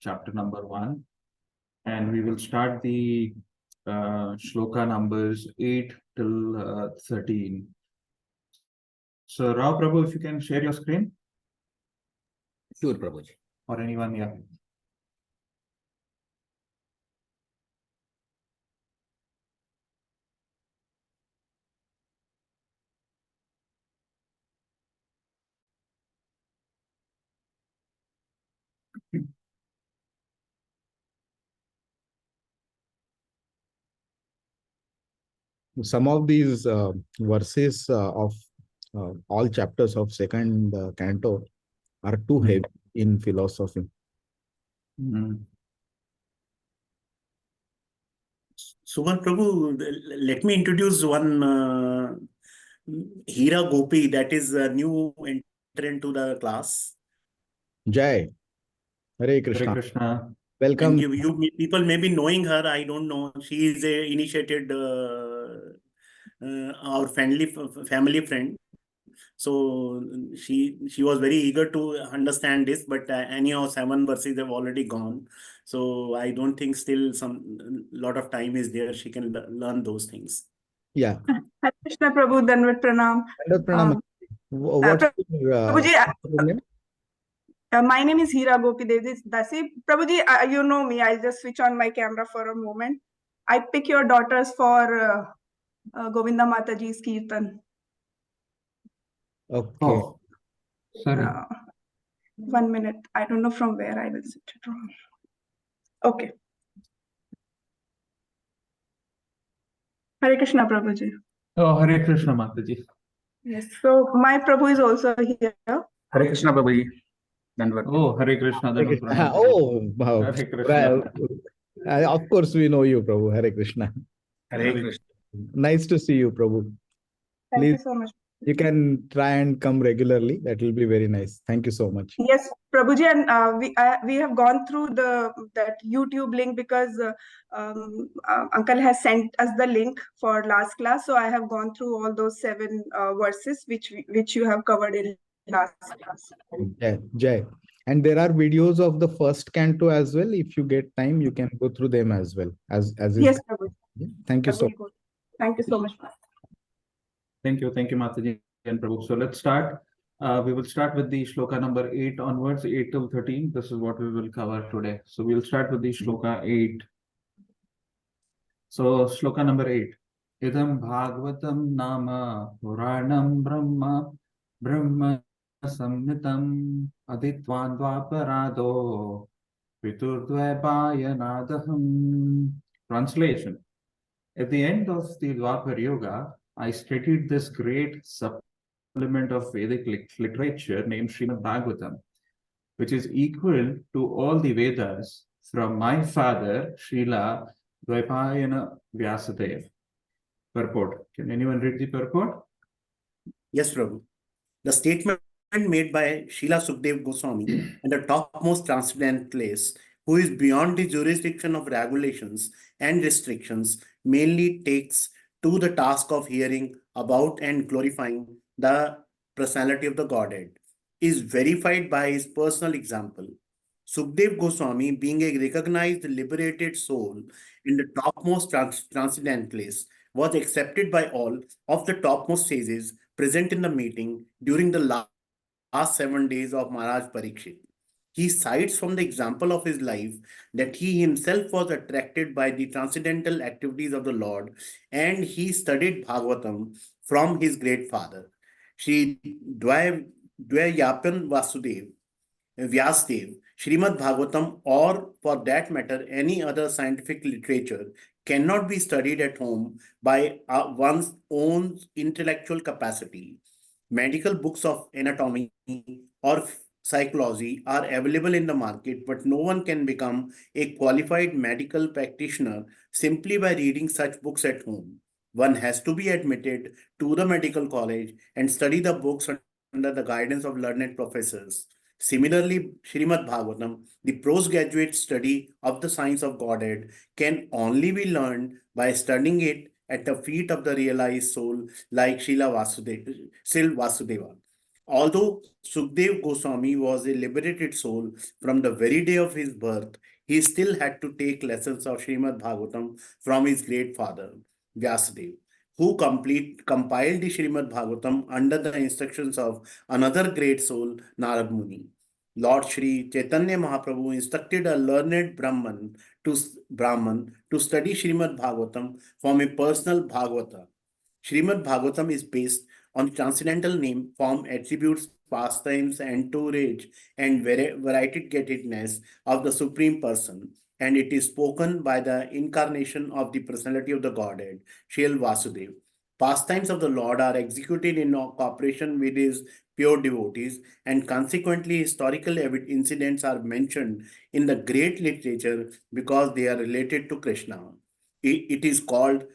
chapter number 1, and we will start the shloka numbers 8 till 13. So, Rao Prabhu, if you can share your screen. Sure, Prabhuji. Or anyone, yeah. Some of these verses of all chapters of second canto are too heavy in philosophy. Suman Prabhu, let me introduce one Hira Gopi, that is a new entrant to the class. Jai, Hare Krishna. Hare Krishna. Welcome. And you people may be knowing her, I don't know. She is initiated our family friend. So she was very eager to understand this, but anyhow 7 verses have already gone. So I don't think still some lot of time is there. She can learn those things. Yeah. Hare Krishna Prabhu, Danvat Pranam. Pranam. What's your name? My name is Hira Gopi Dasi. Prabhuji, you know me. I'll just switch on my camera for a moment. I pick your daughters for Govinda Mataji's Kirtan. Okay. Oh, sorry. 1 minute. I don't know from where I will switch it on. Okay. Hare Krishna Prabhuji. Oh, Hare Krishna, Mataji. Yes. So my Prabhu is also here. Hare Krishna, Prabhuji. Oh, Hare Krishna. Hare Krishna. Oh, wow. Hare Krishna. Of course, we know you, Prabhu. Hare Krishna. Hare Krishna. Nice to see you, Prabhu. Thank Please, you so much. you can try and come regularly. That will be very nice. Thank you so much. Yes, Prabhuji, and we have gone through that YouTube link because Uncle has sent us the link for last class. So I have gone through all those 7 verses which you have covered in last class. Yeah, Jai. And there are videos of the first canto as well. If you get time, you can go through them as well. As Yes, Prabhuji. Thank you so much. Thank you so much. Thank you, Mataji and Prabhu. So let's start. We will start with the shloka number 8 onwards, 8 till 13. This is what we will cover today. So we'll start with the shloka 8. So shloka number 8. Idam Bhagavatam Nama Puranam Brahma Samnitam Aditvan Dvaparado Piturdvapayanadaham. Translation. At the end of the Dwapar Yuga, I studied this great supplement of Vedic literature named Srimad Bhagavatam, which is equal to all the Vedas from my father, Srila Dvaipayana Vyasadeva. Purport. Can anyone read the purport? Yes, Prabhu. The statement made by Srila Sukdev Goswami in the topmost transcendental place, who is beyond the jurisdiction of regulations and restrictions, mainly takes to the task of hearing about and glorifying the personality of the Godhead, is verified by his personal example. Sukdev Goswami, being a recognized liberated soul in the topmost transcendental place, was accepted by all of the topmost sages present in the meeting during the last 7 days of Maharaj Parikshit. He cites from the example of his life that he himself was attracted by the transcendental activities of the Lord, and he studied Bhagavatam from his great father, Shri Dvayapan Vyasdev. Srimad Bhagavatam, or for that matter any other scientific literature, cannot be studied at home by one's own intellectual capacity. Medical books of anatomy or psychology are available in the market, but no one can become a qualified medical practitioner simply by reading such books at home. One has to be admitted to the medical college and study the books under the guidance of learned professors. Similarly, Srimad Bhagavatam, the postgraduate study of the science of Godhead, can only be learned by studying it at the feet of the realized soul like Srila Vasudeva. Although Sukdev Goswami was a liberated soul from the very day of his birth, he still had to take lessons of Srimad Bhagavatam from his great father, Vyasadeva, who compiled the Srimad Bhagavatam under the instructions of another great soul, Narad Muni. Lord Shri Chaitanya Mahaprabhu instructed a learned Brahman to study Srimad Bhagavatam from a personal Bhagavata. Srimad Bhagavatam is based on transcendental name, form, attributes, pastimes, entourage, and variegatedness of the Supreme Person, and it is spoken by the incarnation of the personality of the Godhead, Srila Vasudeva. Pastimes of the Lord are executed in cooperation with his pure devotees, and consequently, historical incidents are mentioned in the great literature because they are related to Krishna. It is called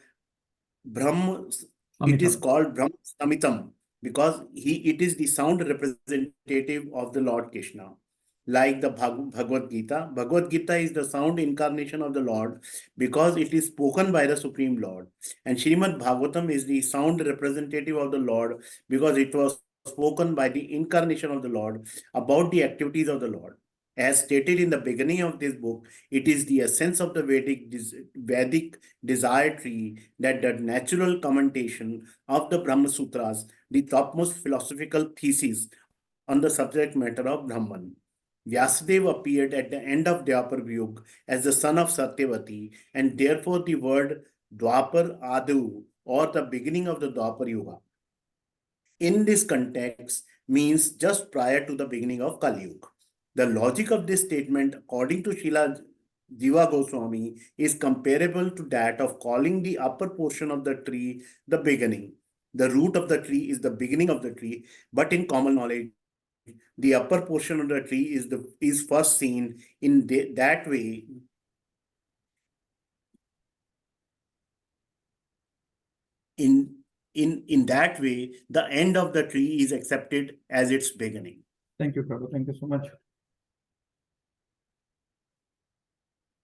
Brahm. It is called Brahm Samitam because it is the sound representative of the Lord Krishna. Like the Bhagavad Gita, Bhagavad Gita is the sound incarnation of the Lord because it is spoken by the Supreme Lord. And Srimad Bhagavatam is the sound representative of the Lord because it was spoken by the incarnation of the Lord about the activities of the Lord. As stated in the beginning of this book, it is the essence of the Vedic desire tree that the natural commentation of the Brahma Sutras, the topmost philosophical thesis on the subject matter of Brahman. Vyasadeva appeared at the end of Dwapar Yuga as the son of Satyavati, and therefore the word Dwapar Adu, or the beginning of the Dwapar Yuga, in this context means just prior to the beginning of Kali Yuga. The logic of this statement, according to Srila Jiva Goswami, is comparable to that of calling the upper portion of the tree the beginning. The root of the tree is the beginning of the tree, but in common knowledge, the upper portion of the tree is first seen in that way. In that way, the end of the tree is accepted as its beginning. Thank you, Prabhu. Thank you so much.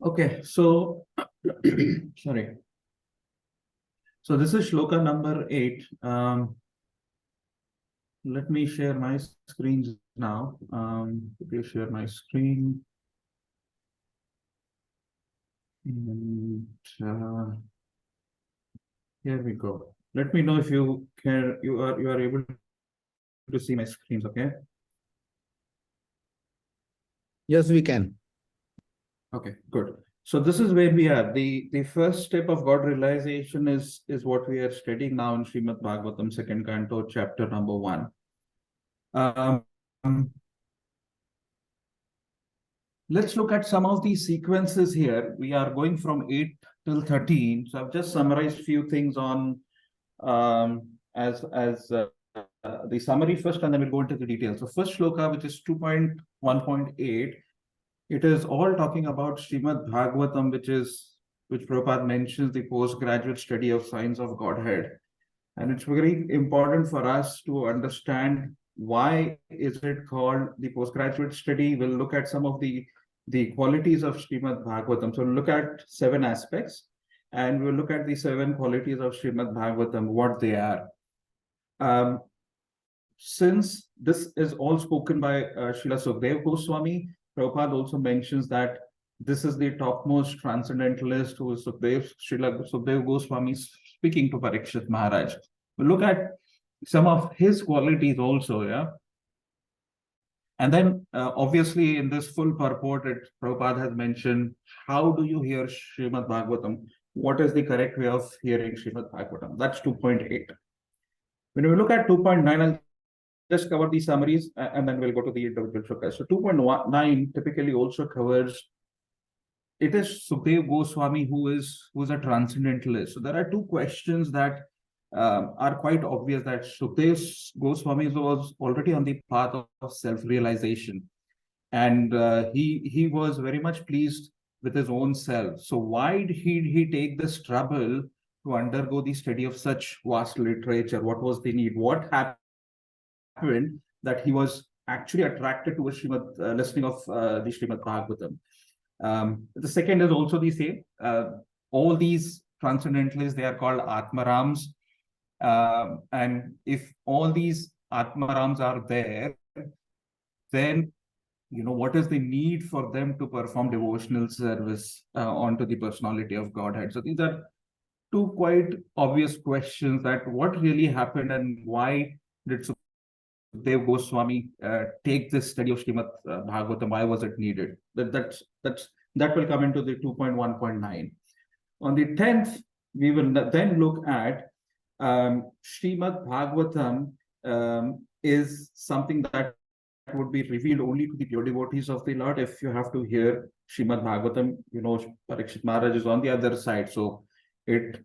Okay, so sorry. So this is shloka number 8. Let me share my screens now. Quickly share my screen. And here we go. Let me know if you are able to see my screens. Okay. Yes, we can. Okay, good. So this is where we are. The first step of God realization is what we are studying now in Srimad Bhagavatam, second canto, chapter number 1. Let's look at some of these sequences here. We are going from 8 till 13. So I've just summarized a few things on as the summary first, and then we'll go into the details. So first shloka, which is 2.1.8, it is all talking about Srimad Bhagavatam, which Prabhupada mentions the postgraduate study of science of Godhead. And it's very important for us to understand why is it called the postgraduate study. We'll look at some of the qualities of Srimad Bhagavatam. So we'll look at 7 aspects, and we'll look at the 7 qualities of Srimad Bhagavatam, what they are. Since this is all spoken by Srila Sukdev Goswami, Prabhupada also mentions that this is the topmost transcendentalist who is Srila Sukdev Goswami speaking to Parikshit Maharaj. We'll look at some of his qualities also, yeah. And then obviously in this full purport, Prabhupada has mentioned, how do you hear Srimad Bhagavatam? What is the correct way of hearing Srimad Bhagavatam? That's 2.8. When we look at 2.9, I'll just cover the summaries and then we'll go to the individual shlokas. So 2.9 typically also covers, it is Sukdev Goswami who is a transcendentalist. So there are 2 questions that are quite obvious, that Sukdev Goswami was already on the path of self-realization, and he was very much pleased with his own self. So why did he take this trouble to undergo the study of such vast literature? What was the need? What happened that he was actually attracted to a listening of the Srimad Bhagavatam? The second is also the same. All these transcendentalists, they are called Atmarams. And if all these Atmarams are there, then what is the need for them to perform devotional service onto the personality of Godhead? So these are two quite obvious questions, that what really happened and why did Sukhdev Goswami take this study of Srimad Bhagavatam? Why was it needed? That will come into the 2.1.9. On the 10th, we will then look at Srimad Bhagavatam is something that would be revealed only to the pure devotees of the Lord. If you have to hear Srimad Bhagavatam, Parikshit Maharaj is on the other side, so it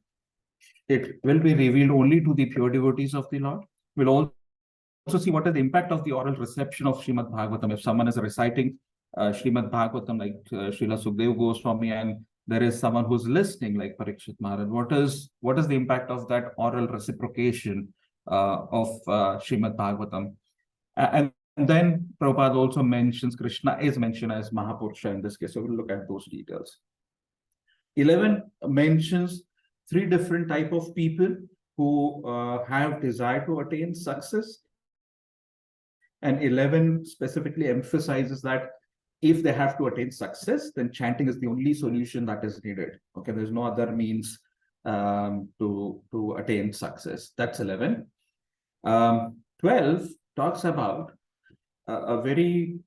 will be revealed only to the pure devotees of the Lord. We'll also see what is the impact of the oral reception of Srimad Bhagavatam. If someone is reciting Srimad Bhagavatam like Srila Sukhdev Goswami, and there is someone who's listening like Parikshit Maharaj, what is the impact of that oral reciprocation of Srimad Bhagavatam? And then Prabhupada also mentions Krishna is mentioned as Mahapurusha in this case. So we'll look at those details. 11 mentions 3 different type of people who have desire to attain success. And 11 specifically emphasizes that if they have to attain success, then chanting is the only solution that is needed. Okay, there's no other means to attain success. That's 11. 12 talks about a very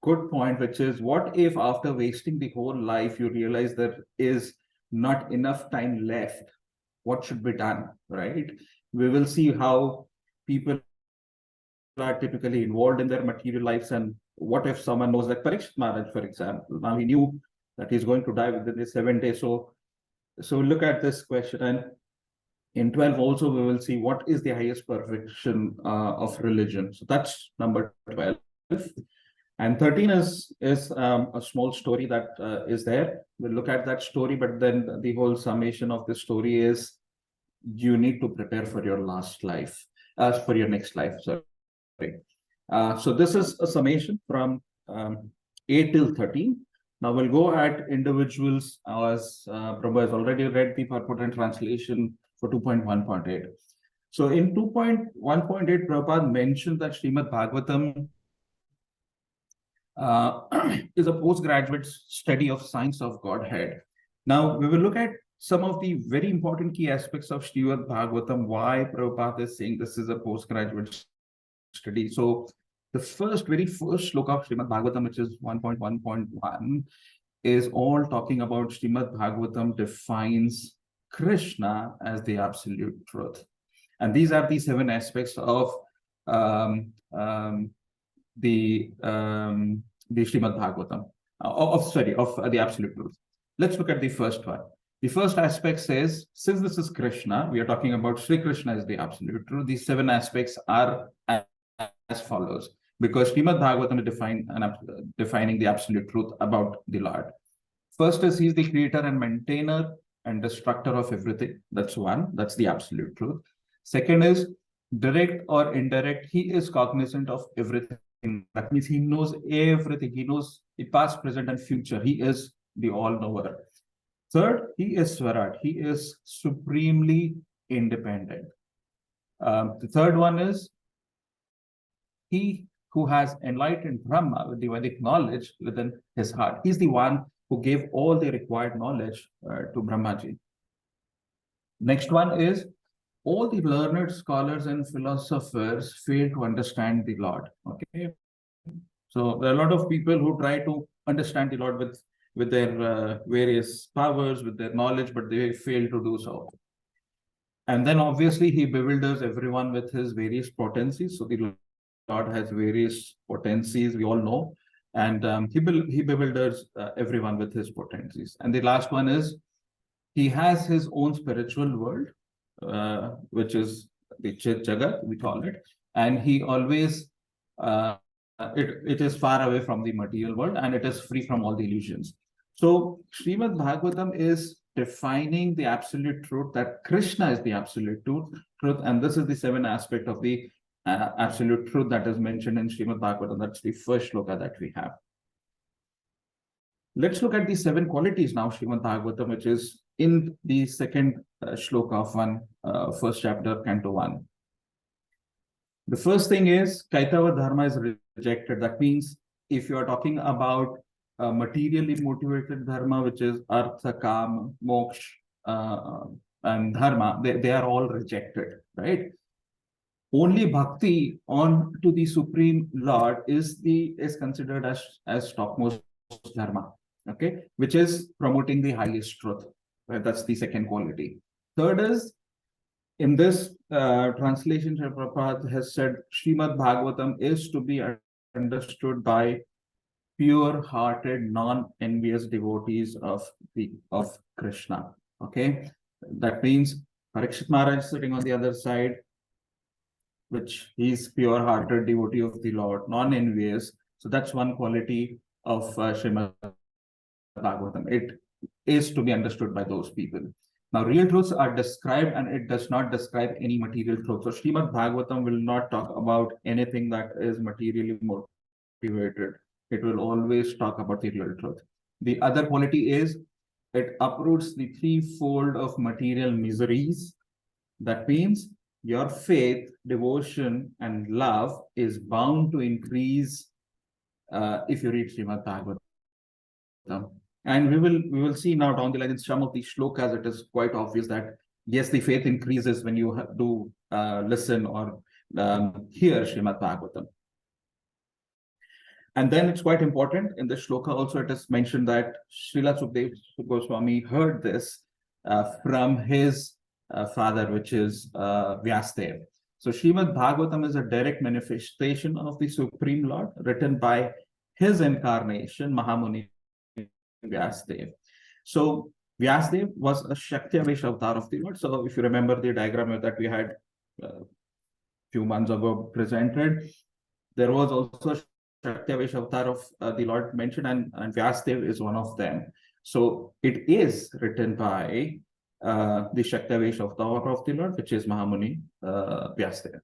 good point, which is, what if after wasting the whole life, you realize there is not enough time left? What should be done, right? We will see how people are typically involved in their material lives, and what if someone knows, like Parikshit Maharaj, for example, now he knew that he's going to die within the 7 days. So we'll look at this question, and in 12 also we will see what is the highest perfection of religion. So that's number 12. And 13 is a small story that is there. We'll look at that story, but then the whole summation of the story is, you need to prepare for your last life, for your next life. Sorry. So this is a summation from 8 till 13. Now we'll go at individuals, as Prabhu has already read the purport and translation for 2.1.8. So in 2.1.8, Prabhupada mentioned that Srimad Bhagavatam is a postgraduate study of science of Godhead. Now we will look at some of the very important key aspects of Srimad Bhagavatam, why Prabhupada is saying this is a postgraduate study. So the very first sloka of Srimad Bhagavatam, which is 1.1.1, is all talking about Srimad Bhagavatam defines Krishna as the absolute truth. And these are the 7 aspects of the Srimad Bhagavatam, of the absolute truth. Let's look at the first one. The first aspect says, since this is Krishna, we are talking about Sri Krishna as the absolute truth. These 7 aspects are as follows, because Srimad Bhagavatam is defining the absolute truth about the Lord. First is, he is the creator and maintainer and destructor of everything. That's one. That's the absolute truth. Second is, direct or indirect, he is cognizant of everything. That means he knows everything. He knows the past, present, and future. He is the all-knower. Third, he is Swarup. He is supremely independent. The third one is, he who has enlightened Brahma with the Vedic knowledge within his heart. He's the one who gave all the required knowledge to Brahmaji. Next one is, all the learned scholars and philosophers fail to understand the Lord. Okay, so there are a lot of people who try to understand the Lord with their various powers, with their knowledge, but they fail to do so. And then obviously he bewilders everyone with his various potencies. So the Lord has various potencies, we all know, and he bewilders everyone with his potencies. And the last one is, he has his own spiritual world, which is the Chit Jagat, we call it, and he always it is far away from the material world, and it is free from all the illusions. So Srimad Bhagavatam is defining the absolute truth, that Krishna is the absolute truth, and this is the 7 aspect of the absolute truth that is mentioned in Srimad Bhagavatam. That's the first shloka that we have. Let's look at the 7 qualities now, Srimad Bhagavatam, which is in the second shloka of first chapter, Canto 1. The first thing is Kaitava Dharma is rejected. That means if you are talking about materially motivated dharma, which is artha, kam, moksha, and dharma, they are all rejected, right? Only bhakti on to the Supreme Lord is considered as topmost dharma, okay, which is promoting the highest truth. Right? That's the second quality. Third is, in this translation, Prabhupada has said Srimad Bhagavatam is to be understood by pure-hearted, non-envious devotees of Krishna. Okay, that means Parikshit Maharaj is sitting on the other side, which he's pure-hearted devotee of the Lord, non-envious. So that's one quality of Srimad Bhagavatam. It is to be understood by those people. Now, real truths are described, and it does not describe any material truth. So Srimad Bhagavatam will not talk about anything that is materially motivated. It will always talk about the real truth. The other quality is it uproots the threefold of material miseries. That means your faith, devotion, and love is bound to increase if you read Srimad Bhagavatam. And we will see now down the line in some of these shlokas, it is quite obvious that yes, the faith increases when you do listen or hear Srimad Bhagavatam. And then it's quite important in the shloka also, it is mentioned that Srila Sukadeva Goswami heard this from his father, which is Vyasdev. So Srimad Bhagavatam is a direct manifestation of the Supreme Lord, written by his incarnation, Mahamuni Vyasdev. So Vyasdev was a Shakti-Avesh avatar of the Lord. So if you remember the diagram that we had a few months ago presented, there was also a Shakti-Avesh avatar of the Lord mentioned, and Vyasdev is one of them. So it is written by the Shakti-Avesh avatar of the Lord, which is Mahamuni Vyasdev.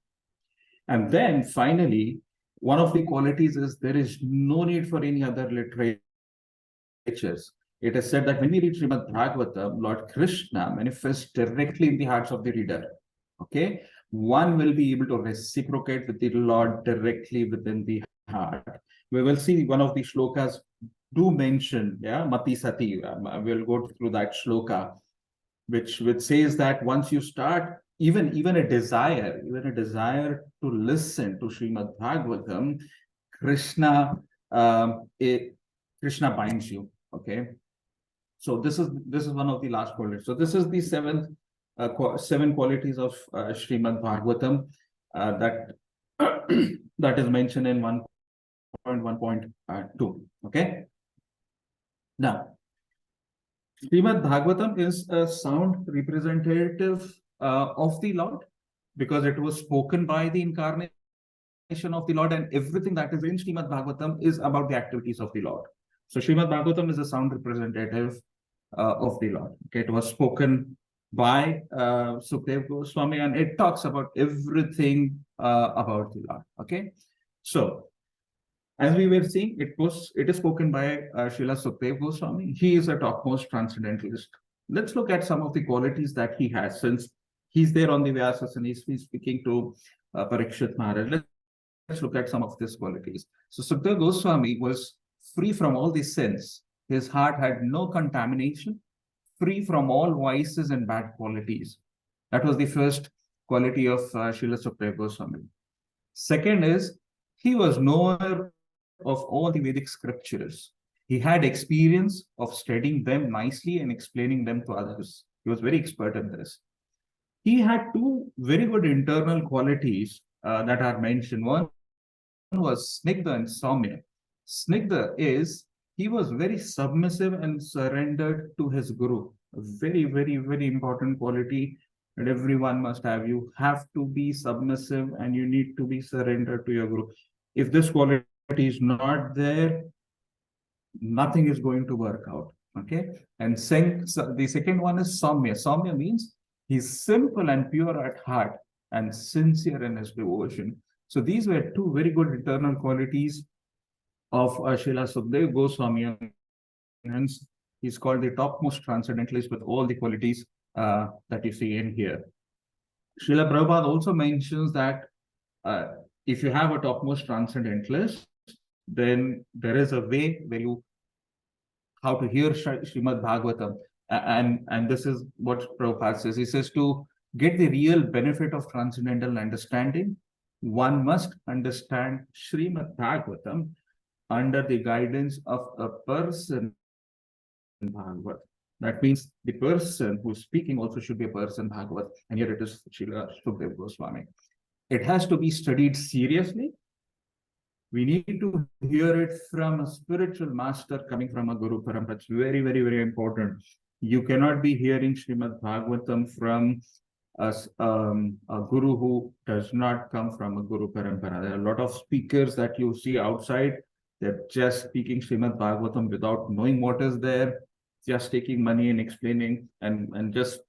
And then finally, one of the qualities is there is no need for any other literatures. It is said that when we read Srimad Bhagavatam, Lord Krishna manifests directly in the hearts of the reader. Okay, one will be able to reciprocate with the Lord directly within the heart. We will see one of the shlokas do mention, Mati Sati. We'll go through that shloka, which says that once you start, even a desire to listen to Srimad Bhagavatam, Krishna binds you. Okay, so this is one of the last qualities. So this is the seven qualities of Srimad Bhagavatam that is mentioned in 1.1.2. Okay. Now, Srimad Bhagavatam is a sound representative of the Lord because it was spoken by the incarnation of the Lord, and everything that is in Srimad Bhagavatam is about the activities of the Lord. So Srimad Bhagavatam is a sound representative of the Lord. Okay, it was spoken by Sukadeva Goswami, and it talks about everything about the Lord. Okay, so as we were seeing, it is spoken by Srila Sukadeva Goswami. He is a topmost transcendentalist. Let's look at some of the qualities that he has, since he's there on the Vyasas and he's speaking to Parikshit Maharaj. Let's look at some of these qualities. So Sukadeva Goswami was free from all these sins. His heart had no contamination, free from all vices and bad qualities. That was the first quality of Srila Sukadeva Goswami. Second is, he was knower of all the Vedic scriptures. He had experience of studying them nicely and explaining them to others. He was very expert in this. He had two very good internal qualities that are mentioned. One was Snigdha and Saumya. Snigdha is, he was very submissive and surrendered to his guru. A very, very, very important quality that everyone must have. You have to be submissive and you need to be surrendered to your guru. If this quality is not there, nothing is going to work out. Okay. And the second one is Saumya. Saumya means he's simple and pure at heart and sincere in his devotion. So these were two very good internal qualities of Srila Sukadeva Goswami, and hence he's called the topmost transcendentalist with all the qualities that you see in here. Srila Prabhupada also mentions that if you have a topmost transcendentalist, then there is a way where you how to hear Srimad Bhagavatam. And this is what Prabhupada says. He says to get the real benefit of transcendental understanding, one must understand Srimad Bhagavatam under the guidance of a person Bhagavat. That means the person who's speaking also should be a person Bhagavat. And here it is Srila Sukadeva Goswami. It has to be studied seriously. We need to hear it from a spiritual master coming from a Guru Parampara. It's very, very, very important. You cannot be hearing Srimad Bhagavatam from a Guru who does not come from a Guru Parampara. There are a lot of speakers that you see outside. They're just speaking Srimad Bhagavatam without knowing what is there, just taking money and explaining and just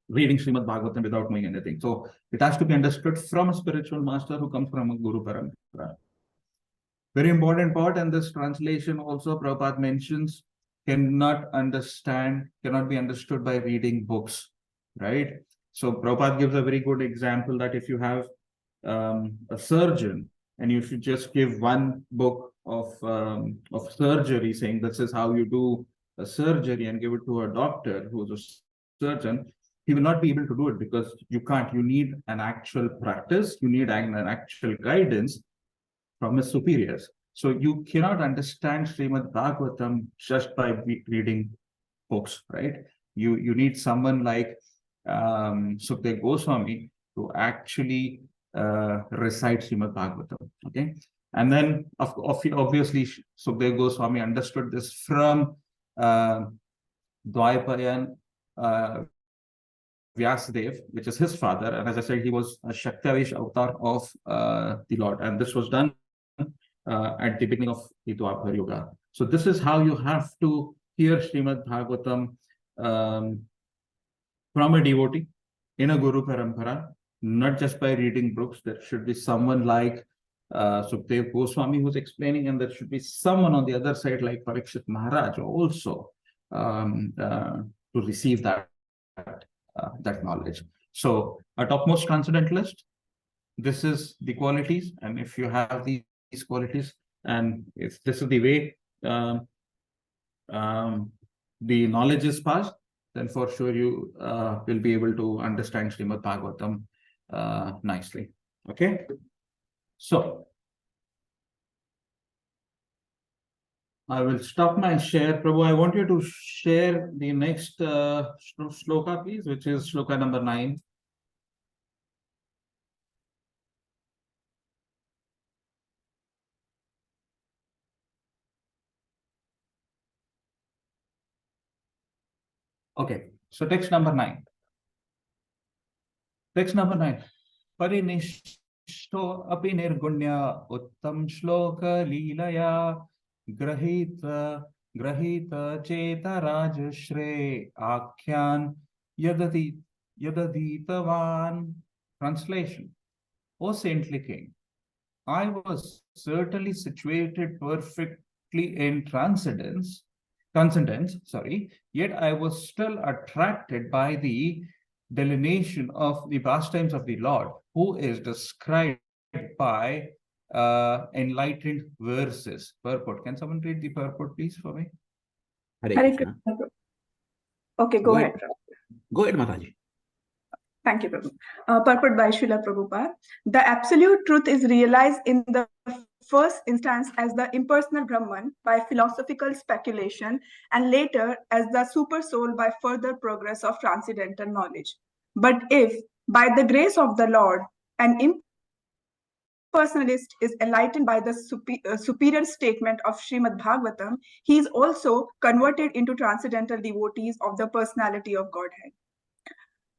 reading Srimad Bhagavatam without knowing anything. So it has to be understood from a spiritual master who comes from a Guru Parampara. Very important part, and this translation also Prabhupada mentions, cannot be understood by reading books, right? So Prabhupada gives a very good example that if you have a surgeon and you should just give one book of surgery saying this is how you do a surgery and give it to a doctor who's a surgeon, he will not be able to do it because you can't. You need an actual practice. You need an actual guidance from his superiors. So you cannot understand Srimad Bhagavatam just by reading books, right? You need someone like Sukadeva Goswami to actually recite Srimad Bhagavatam, okay? And then obviously Sukadeva Goswami understood this from Dwaipayan Vyasadev, which is his father, and as I said, he was a Shaktavish avatar of the Lord, and this was done at the beginning of the Dwapar Yuga. So this is how you have to hear Srimad Bhagavatam from a devotee in a Guru Parampara, not just by reading books. There should be someone like Sukadeva Goswami who's explaining, and there should be someone on the other side like Parikshit Maharaj also to receive that knowledge. So a topmost transcendentalist, this is the qualities, and if you have these qualities, and if this is the way the knowledge is passed, then for sure you will be able to understand Srimad Bhagavatam nicely. Okay, so I will stop my share. Prabhu, I want you to share the next shloka, please, which is shloka number 9. Okay, so text number 9. Text number 9. Parinishto api nirgunya uttam shloka leelaya grahita cheta rajashre akyan yadaditavan. Translation. O saintly king, I was certainly situated perfectly in transcendence, yet I was still attracted by the delineation of the pastimes of the Lord, who is described by enlightened verses. Purport. Can someone read the purport, please, for me? Hare Hare Krishna. Krishna. Okay, go ahead. Go ahead, Mataji. Thank you, Prabhu. Purport by Srila Prabhupada. The absolute truth is realized in the first instance as the impersonal Brahman by philosophical speculation, and later as the super soul by further progress of transcendental knowledge. But if, by the grace of the Lord, an impersonalist is enlightened by the superior statement of Srimad Bhagavatam, he is also converted into transcendental devotees of the personality of Godhead.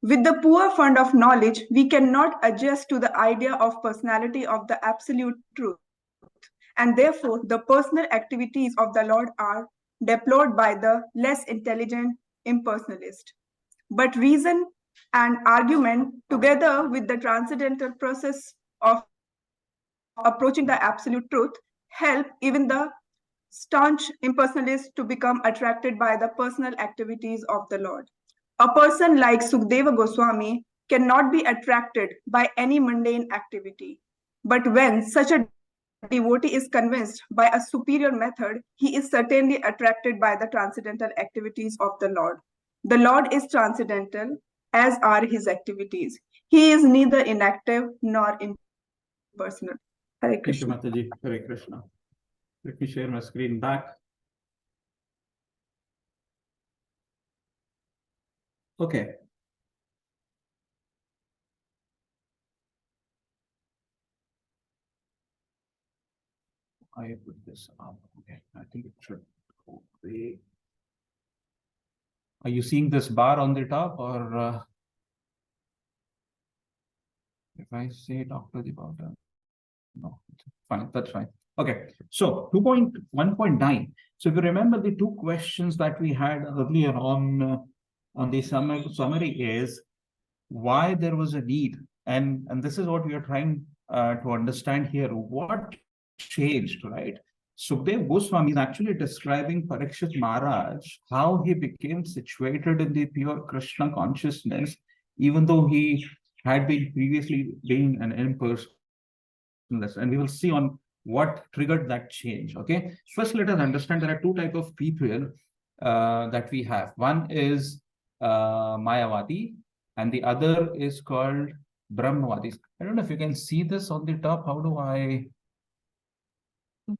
With the poor fund of knowledge, we cannot adjust to the idea of personality of the absolute truth, and therefore the personal activities of the Lord are deplored by the less intelligent impersonalist. But reason and argument, together with the transcendental process of approaching the absolute truth, help even the staunch impersonalist to become attracted by the personal activities of the Lord. A person like Sukadeva Goswami cannot be attracted by any mundane activity. But when such a devotee is convinced by a superior method, he is certainly attracted by the transcendental activities of the Lord. The Lord is transcendental, as are his activities. He is neither inactive nor impersonal. Hare Thank you, Krishna. Mataji. Hare Krishna. Let me share my screen back. Okay. I put this up. Okay. I think it should go away. Are you seeing this bar on the top, or if I say it after the bottom? No, fine, that's fine. Okay, so 2.1.9. So if you remember the two questions that we had earlier on the summary is why there was a need, and this is what we are trying to understand here. What changed, right? Sukdev Goswami is actually describing Parikshit Maharaj, how he became situated in the pure Krishna consciousness, even though he had been previously being an impersonalist. And we will see on what triggered that change. Okay, first let us understand there are two types of people that we have. One is Mayavadi, and the other is called Brahmavadis. I don't know if you can see this on the top. How do I?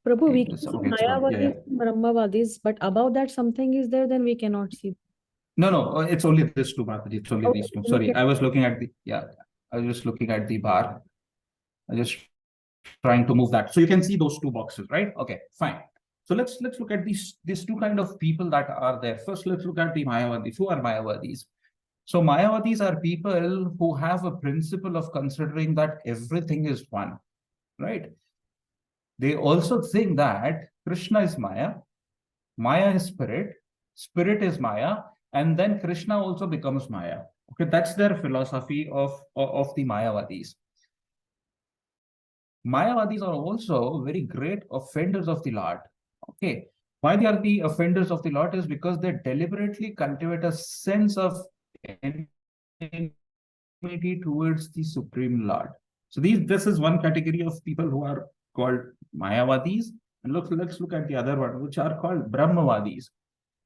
Prabhu, we take can this? see Okay, it's good. Yeah, Mayavadis and Brahmavadis, but above that something is there, then we cannot see. No, it's only this two, Mataji. It's only Okay, these two. then Sorry, okay. I was looking at the, I was just looking at the bar. I just trying to move that. So you can see those two boxes, right? Okay, fine. So let's look at these two kind of people that are there. First, let's look at the Mayavadis. Who are Mayavadis? So Mayavadis are people who have a principle of considering that everything is one, right? They also think that Krishna is Maya, Maya is spirit, spirit is Maya, and then Krishna also becomes Maya. Okay, that's their philosophy of the Mayavadis. Mayavadis are also very great offenders of the Lord. Okay, why they are the offenders of the Lord is because they deliberately cultivate a sense of enmity towards the Supreme Lord. So this is one category of people who are called Mayavadis. And let's look at the other one, which are called Brahmavadis.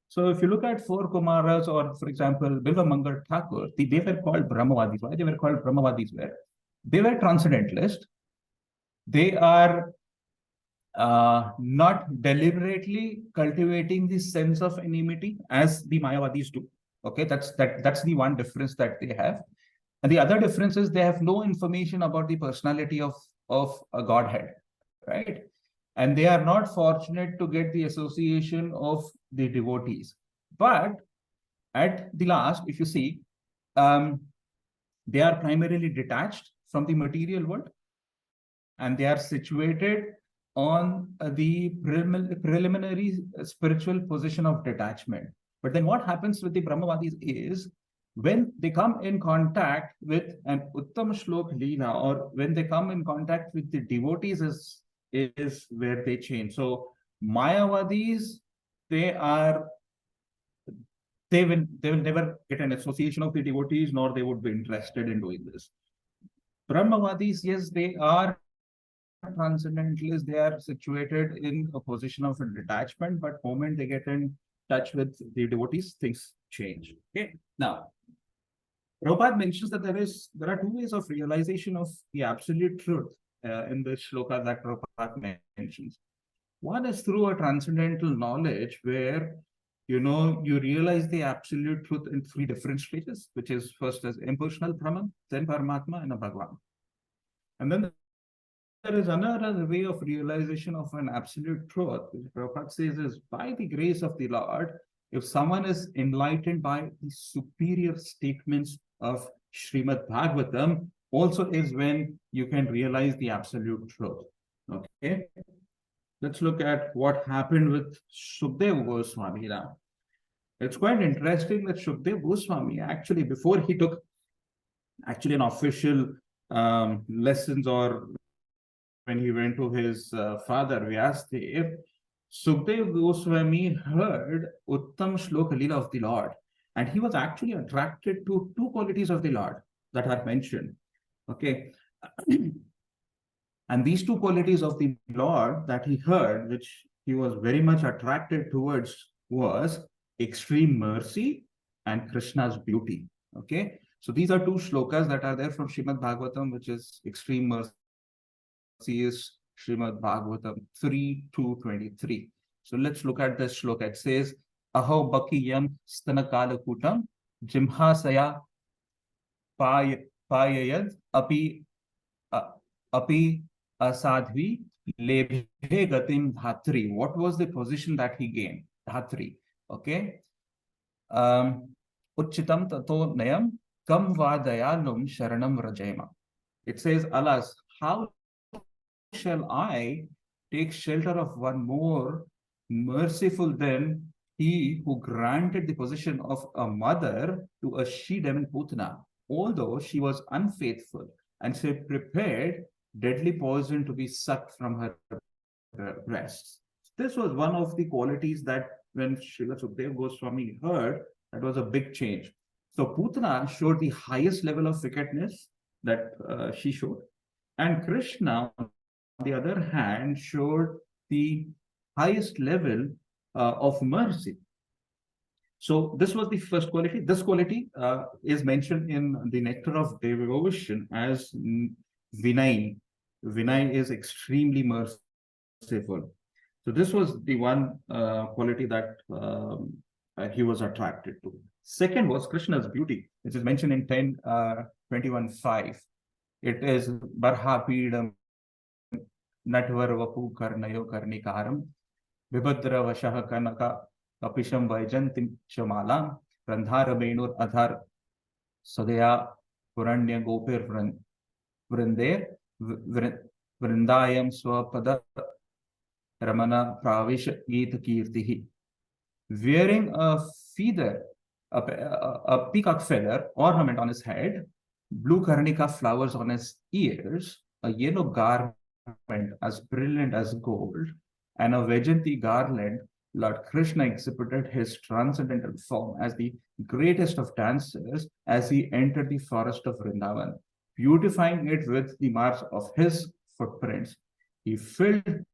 So if you look at four Kumaras, or for example, Bilva Mangal Thakur, they were called Brahmavadis. Why they were called Brahmavadis? They were transcendentalists. They are not deliberately cultivating the sense of enmity as the Mayavadis do. Okay, that's the one difference that they have. And the other difference is they have no information about the personality of a Godhead, right? And they are not fortunate to get the association of the devotees. But at the last, if you see, they are primarily detached from the material world, and they are situated on the preliminary spiritual position of detachment. But then what happens with the Brahmavadis is, when they come in contact with an Uttam Shlok Leela, or when they come in contact with the devotees, is where they change. So Mayavadis, they will never get an association of the devotees, nor they would be interested in doing this. Brahmavadis, yes, they are transcendentalists. They are situated in a position of a detachment, but the moment they get in touch with the devotees, things change. Okay, now Prabhupada mentions that there are two ways of realization of the absolute truth in this shloka that Prabhupada mentions. One is through a transcendental knowledge where you realize the absolute truth in three different stages, which is first as impersonal Brahman, then Paramatma, and a Bhagavan. And then there is another way of realization of an absolute truth, which Prabhupada says is by the grace of the Lord. If someone is enlightened by the superior statements of Srimad Bhagavatam, also is when you can realize the absolute truth. Okay, let's look at what happened with Sukdev Goswami now. It's quite interesting that Sukdev Goswami, actually, before he took an official lessons, or when he went to his father Vyasdev, Sukdev Goswami heard Uttam Shlok Leela of the Lord, and he was actually attracted to two qualities of the Lord. that are mentioned. Okay. And these two qualities of the Lord that he heard, which he was very much attracted towards, was extreme mercy and Krishna's beauty. Okay. So these are two shlokas that are there from Srimad Bhagavatam, which is extreme mercy is Srimad Bhagavatam 3:2-23. So let's look at this shloka. It says, Aho bakiyam stanakalakutam jimhasaya payayad api api asadhvi lebhe gatim dhatri. What was the position that he gained? Dhatri. Okay. Uchitam tato nayam kam va dayalum sharanam rajema. It says, alas, how shall I take shelter of one more merciful than he who granted the position of a mother to a she-demon Putana, although she was unfaithful, and she prepared deadly poison to be sucked from her breasts. This was one of the qualities that when Srila Sukadeva Goswami heard, that was a big change. So Putana showed the highest level of wickedness that she showed, and Krishna, on the other hand, showed the highest level of mercy. So this was the first quality. This quality is mentioned in the Nectar of Devotion as Vinay. Vinay is extremely merciful. So this was the one quality that he was attracted to. Second was Krishna's beauty, which is mentioned in 10:21:5. It is Barhapidam Natvar Vapu Karnayo Karnikaram Vibhadra Vashaha Kanaka Kapisham Vaijantim Chamalam Randhara Benur Adhar Sadaya Puranya Gopir Vrinde Vrindayam Swapada Ramana Pravish Geeta Kirtihi. Wearing a feather, a peacock feather ornament on his head, blue karnika flowers on his ears, a yellow garment as brilliant as gold, and a Vajanti garland, Lord Krishna exhibited his transcendental form as the greatest of dancers as he entered the forest of Vrindavan, beautifying it with the marks of his footprints. He filled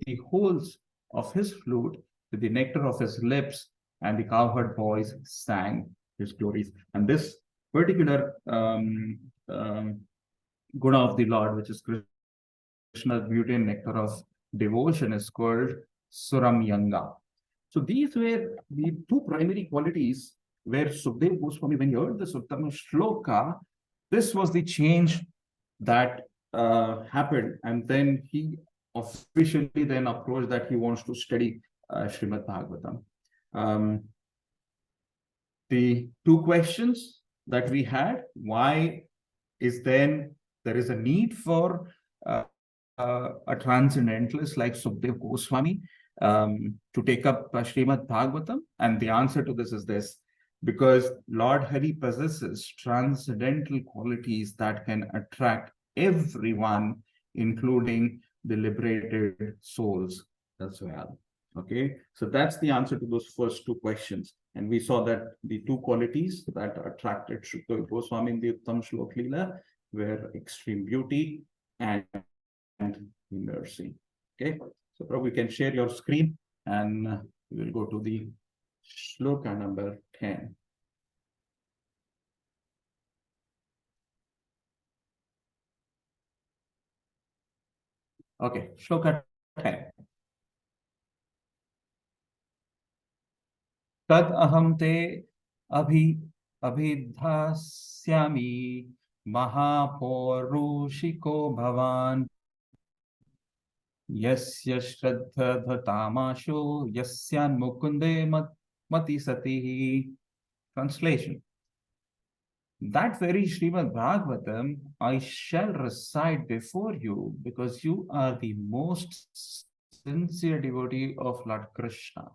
the holes of his flute with the nectar of his lips, and the cowherd boys sang his glories. And this particular guna of the Lord, which is Krishna's beauty and nectar of devotion, is called Suramyanga. So these were the two primary qualities where Sukadeva Goswami, when he heard the Uttama Shloka, this was the change that happened. And then he officially then approached that he wants to study Srimad Bhagavatam. The two questions that we had, why is then there is a need for a transcendentalist like Sukadeva Goswami to take up Srimad Bhagavatam? And the answer to this is this: because Lord Hari possesses transcendental qualities that can attract everyone, including the liberated souls as well. Okay, so that's the answer to those first two questions. And we saw that the two qualities that attracted Sukadeva Goswami in the Uttam Shlok Leela were extreme beauty and mercy. Okay, so Prabhu, you can share your screen and we will go to the shloka number 10. Okay, shloka 10. Tad aham te abhidhasyami mahaporushiko bhavan yasya shraddha dhatamasho yasyan mukunde mati satihi. Translation: that very Srimad Bhagavatam I shall recite before you, because you are the most sincere devotee of Lord Krishna,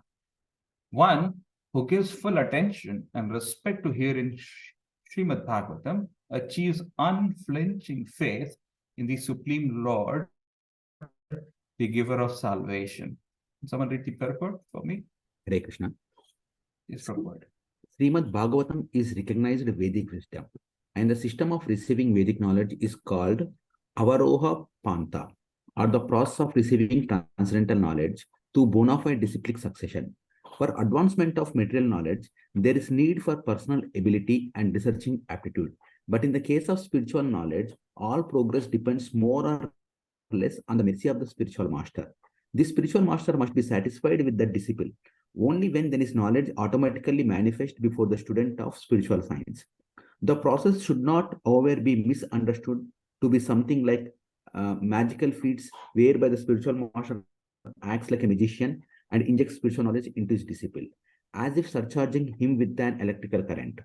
one who gives full attention and respect to hearing Srimad Bhagavatam, achieves unflinching faith in the Supreme Lord, the giver of salvation. Someone read the purport for me? Hare Krishna. Yes, Prabhupada. Srimad Bhagavatam is recognized Vedic wisdom. and the system of receiving Vedic knowledge is called Avaroha Panta, or the process of receiving transcendental knowledge to bona fide disciplic succession. For advancement of material knowledge, there is need for personal ability and researching aptitude. But in the case of spiritual knowledge, all progress depends more or less on the mercy of the spiritual master. The spiritual master must be satisfied with the disciple. Only when then is knowledge automatically manifest before the student of spiritual science. The process should not, however, be misunderstood to be something like magical feats whereby the spiritual master acts like a magician and injects spiritual knowledge into his disciple, as if surcharging him with an electrical current.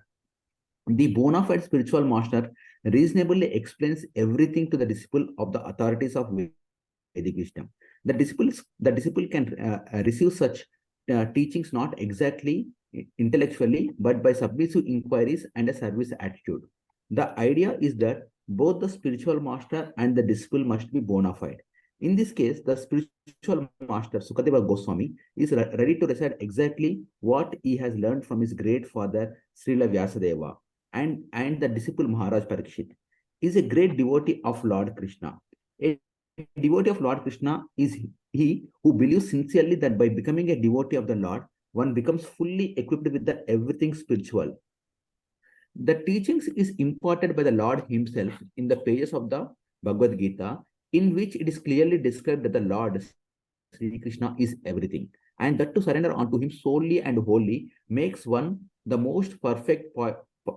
The bona fide spiritual master reasonably explains everything to the disciple of the authorities of Vedic wisdom. The disciple can receive such teachings not exactly intellectually, but by submissive inquiries and a service attitude. The idea is that both the spiritual master and the disciple must be bona fide. In this case, the spiritual master, Sukadeva Goswami, is ready to recite exactly what he has learned from his great father, Srila Vyasadeva, and the disciple Maharaj Parikshit. He is a great devotee of Lord Krishna. A devotee of Lord Krishna is he who believes sincerely that by becoming a devotee of the Lord, one becomes fully equipped with the everything spiritual. The teachings is imparted by the Lord himself in the pages of the Bhagavad Gita, in which it is clearly described that the Lord Sri Krishna is everything, and that to surrender unto him solely and wholly makes one the most perfect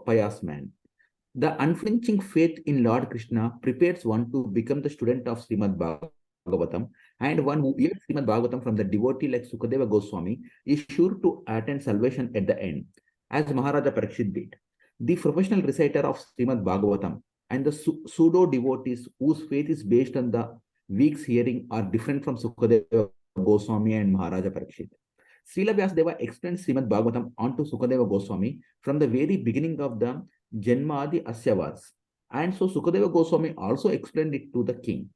pious man. The unflinching faith in Lord Krishna prepares one to become the student of Srimad Bhagavatam, and one who hears Srimad Bhagavatam from the devotee like Sukadeva Goswami is sure to attain salvation at the end, as Maharaja Parikshit did. The professional reciter of Srimad Bhagavatam and the pseudo devotees whose faith is based on the week's hearing are different from Sukadeva Goswami and Maharaja Parikshit. Srila Vyasadeva explained Srimad Bhagavatam onto Sukadeva Goswami from the very beginning of the Janmadi Asyavas, and so Sukadeva Goswami also explained it to the king.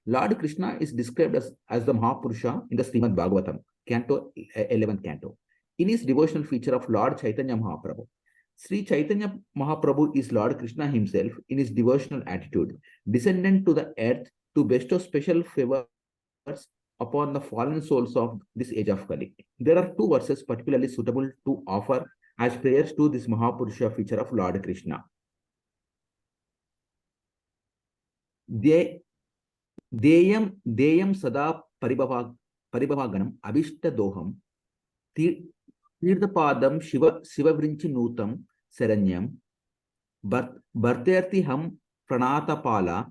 Lord Krishna is described as the Mahapurusha in the Srimad Bhagavatam, Canto 11th Canto, in his devotional feature of Lord Chaitanya Mahaprabhu. Sri Chaitanya Mahaprabhu is Lord Krishna himself in his devotional attitude, descendant to the earth to bestow special favors upon the fallen souls of this age of Kali. There are two verses particularly suitable to offer as prayers to this Mahapurusha feature of Lord Krishna. Deyam sada paribhavaganam abhishta doham Tirthapadam Shiva Vrinchi Nutam Seranyam Bharterti Ham Pranata Pala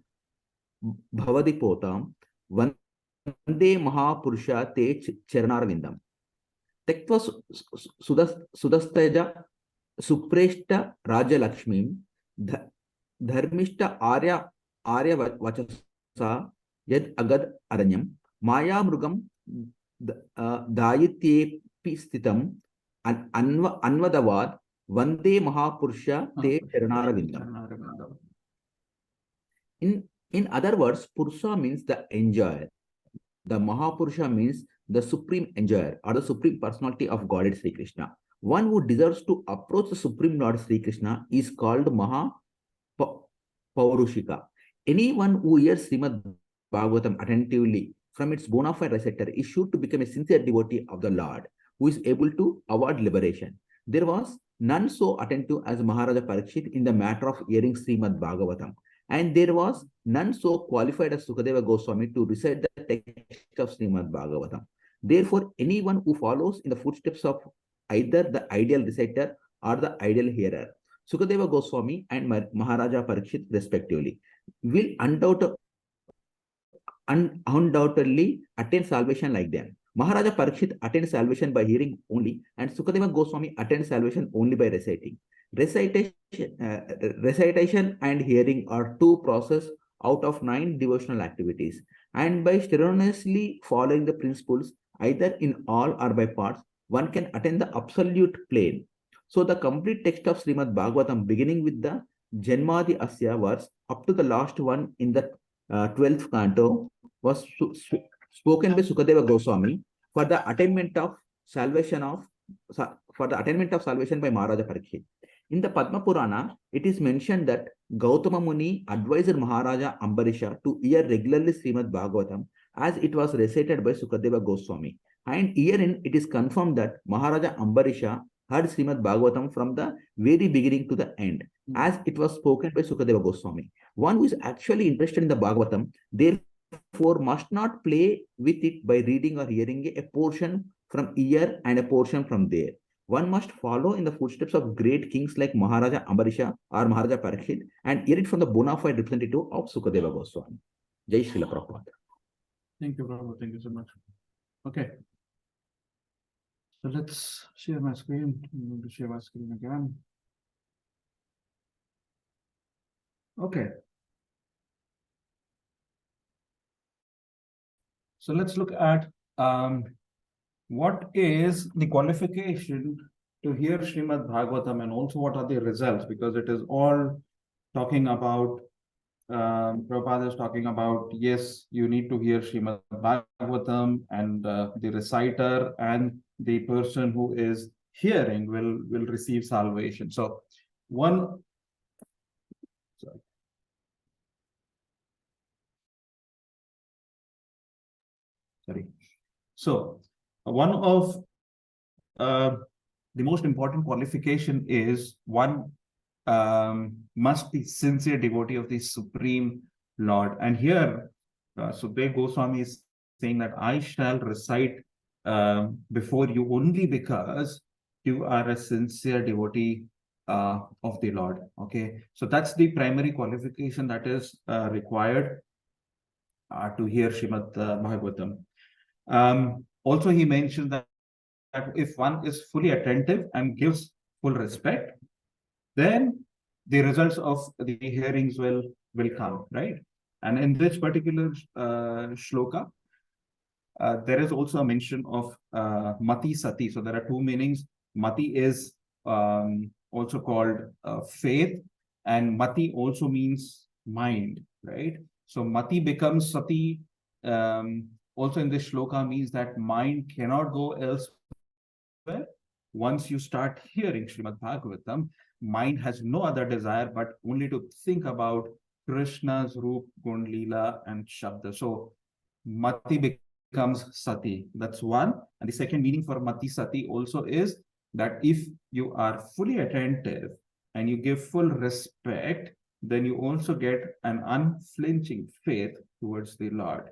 Bhavadi Potam Vande Mahapurusha Te Charanarvindam Tektva Sudastaja Supreshta Raja Lakshmim Dharmishta Arya Vachasa Yad Agad Aranyam Maya Mrugam Dayitye Stitam Anvadavad Vande Mahapurusha Te Charanarvindam. In other words, Purusha means the enjoyer. The Mahapurusha means the supreme enjoyer or the supreme personality of Godhead Sri Krishna. One who deserves to approach the Supreme Lord Sri Krishna is called Mahapaurushika. Anyone who hears Srimad Bhagavatam attentively from its bona fide reciter is sure to become a sincere devotee of the Lord, who is able to award liberation. There was none so attentive as Maharaja Parikshit in the matter of hearing Srimad Bhagavatam, and there was none so qualified as Sukadeva Goswami to recite the text of Srimad Bhagavatam. Therefore, anyone who follows in the footsteps of either the ideal reciter or the ideal hearer, Sukadeva Goswami and Maharaja Parikshit respectively, will undoubtedly attain salvation like them. Maharaja Parikshit attained salvation by hearing only, and Sukadeva Goswami attained salvation only by reciting. Recitation and hearing are two processes out of 9 devotional activities, and by strenuously following the principles, either in all or by parts, one can attain the absolute plane. So the complete text of Srimad Bhagavatam, beginning with the Janmadi Asya verse up to the last one in the 12th canto, was spoken by Sukadeva Goswami for the attainment of salvation by Maharaja Parikshit. In the Padma Purana, it is mentioned that Gautama Muni advised Maharaja Ambarisha to hear regularly Srimad Bhagavatam as it was recited by Sukadeva Goswami. And herein it is confirmed that Maharaja Ambarisha heard Srimad Bhagavatam from the very beginning to the end, as it was spoken by Sukadeva Goswami. One who is actually interested in the Bhagavatam, therefore, must not play with it by reading or hearing a portion from here and a portion from there. One must follow in the footsteps of great kings like Maharaja Ambarisha or Maharaja Parikshit and hear it from the bona fide representative of Sukadeva Goswami. Jai Srila Prabhupada. Thank you, Prabhu. Thank you so much. Okay. So let's share my screen. I'm going to share my screen again. Okay. So let's look at what is the qualification to hear Srimad Bhagavatam, and also what are the results, because it is all talking about, Prabhupada is talking about, yes, you need to hear Srimad Bhagavatam, and the reciter and the person who is hearing will receive salvation. So one, so one of the most important qualification is one must be sincere devotee of the Supreme Lord. And here, Sukadeva Goswami is saying that I shall recite before you only because you are a sincere devotee of the Lord. Okay, so that's the primary qualification that is required to hear Srimad Bhagavatam. Also, he mentioned that if one is fully attentive and gives full respect, then the results of the hearings will come, right? And in this particular shloka, there is also a mention of mati sati. So there are two meanings. Mati is also called faith, and mati also means mind, right? So mati becomes sati. Also in this shloka means that mind cannot go elsewhere. Once you start hearing Srimad Bhagavatam, mind has no other desire but only to think about Krishna's Roop, Gun, Leela, and Shabda. So mati becomes sati. That's one. And the second meaning for mati sati also is that if you are fully attentive and you give full respect, then you also get an unflinching faith towards the Lord.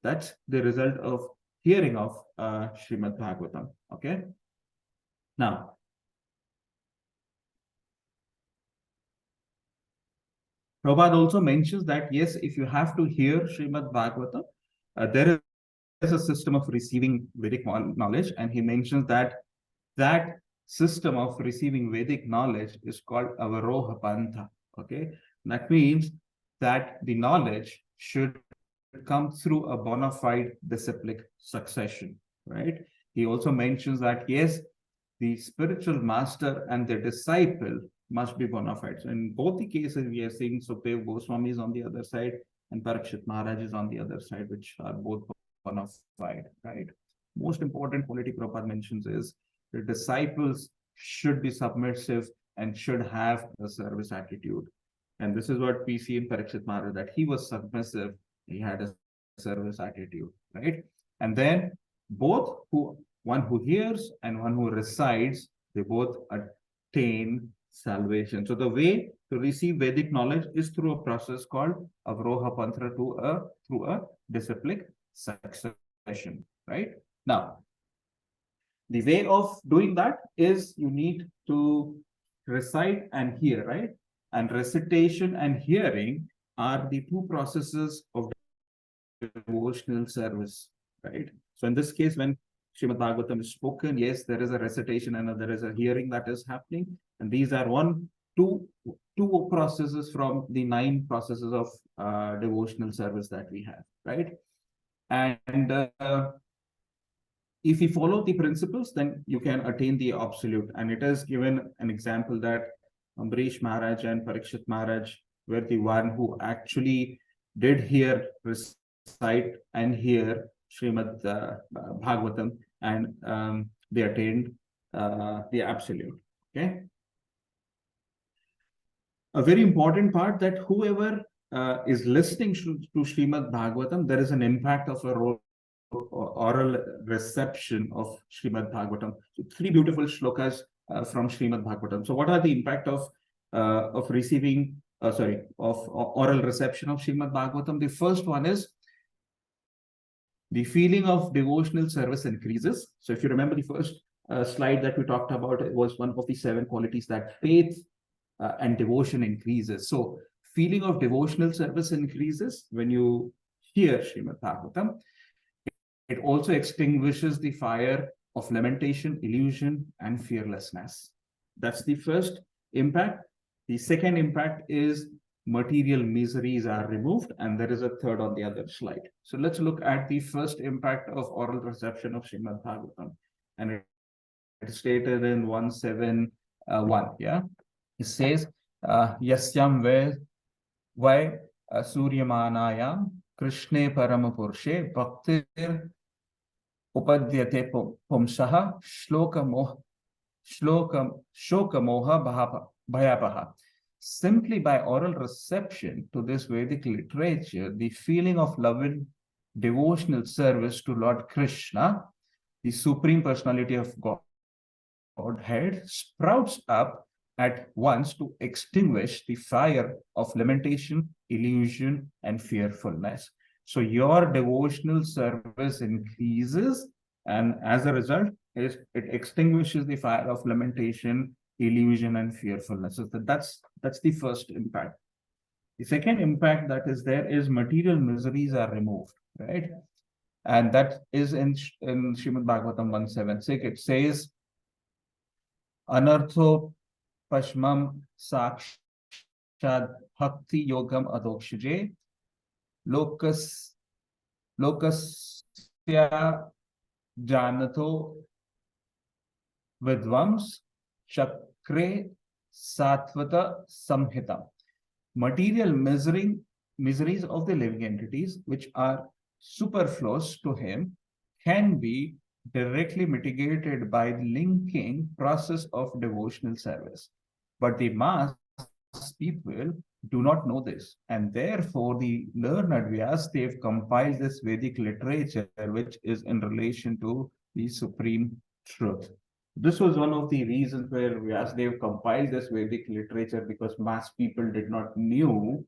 That's the result of hearing of Srimad Bhagavatam. Okay. Now, Prabhupada also mentions that, yes, if you have to hear Srimad Bhagavatam, there is a system of receiving Vedic knowledge, and he mentions that that system of receiving Vedic knowledge is called Avaroha Pantha. Okay, that means that the knowledge should come through a bona fide disciplic succession, right? He also mentions that, yes, the spiritual master and the disciple must be bona fide. So in both the cases, we are seeing Sukadeva Goswami is on the other side and Parikshit Maharaj is on the other side, which are both bona fide, right? Most important quality Prabhupada mentions is the disciples should be submissive and should have a service attitude. And this is what we see in Parikshit Maharaj, that he was submissive, he had a service attitude, right? And then both one who hears and one who recites, they both attain salvation. So the way to receive Vedic knowledge is through a process called Avroha Pantra, through a disciplic succession, right? Now, the way of doing that is you need to recite and hear, right? And recitation and hearing are the two processes of devotional service, right? So in this case, when Srimad Bhagavatam is spoken, yes, there is a recitation and there is a hearing that is happening. And these are two processes from the 9 processes of devotional service that we have, right? And if you follow the principles, then you can attain the absolute. And it is given an example that Ambarish Maharaj and Parikshit Maharaj were the one who actually did hear, recite and hear Srimad Bhagavatam, and they attained the absolute. Okay. a very important part that whoever is listening to Srimad Bhagavatam, there is an impact of a oral reception of Srimad Bhagavatam. So 3 beautiful shlokas from Srimad Bhagavatam. So what are the impact of receiving, of oral reception of Srimad Bhagavatam? The first one is the feeling of devotional service increases. So if you remember the first slide that we talked about, it was one of the 7 qualities that faith and devotion increases. So feeling of devotional service increases when you hear Srimad Bhagavatam. It also extinguishes the fire of lamentation, illusion, and fearlessness. That's the first impact. The second impact is material miseries are removed, and there is a third on the other slide. So let's look at the first impact of oral reception of Srimad Bhagavatam. And it's stated in 171, yeah? It says, Yasyam vai suryamanayam Krishne paramapurshe bhaktir upadyate pumsaha shokamoha bhayapaha. Simply by oral reception to this Vedic literature, the feeling of love and devotional service to Lord Krishna, the Supreme Personality of Godhead, sprouts up at once to extinguish the fire of lamentation, illusion, and fearfulness. So your devotional service increases, and as a result, it extinguishes the fire of lamentation, illusion, and fearfulness. So that's the first impact. The second impact that is there is material miseries are removed, right? And that is in Srimad Bhagavatam 176. It says, Anartho Pashmam Sakshad Bhakti Yogam Adokshije Lokasya Janato Vidvams Chakre Satvata Samhita. Material miseries of the living entities, which are superfluous to him, can be directly mitigated by linking process of devotional service. But the mass people do not know this, and therefore the learned Vyasadeva compiled this Vedic literature, which is in relation to the supreme truth. This was one of the reasons where Vyasadeva compiled this Vedic literature, because mass people did not knew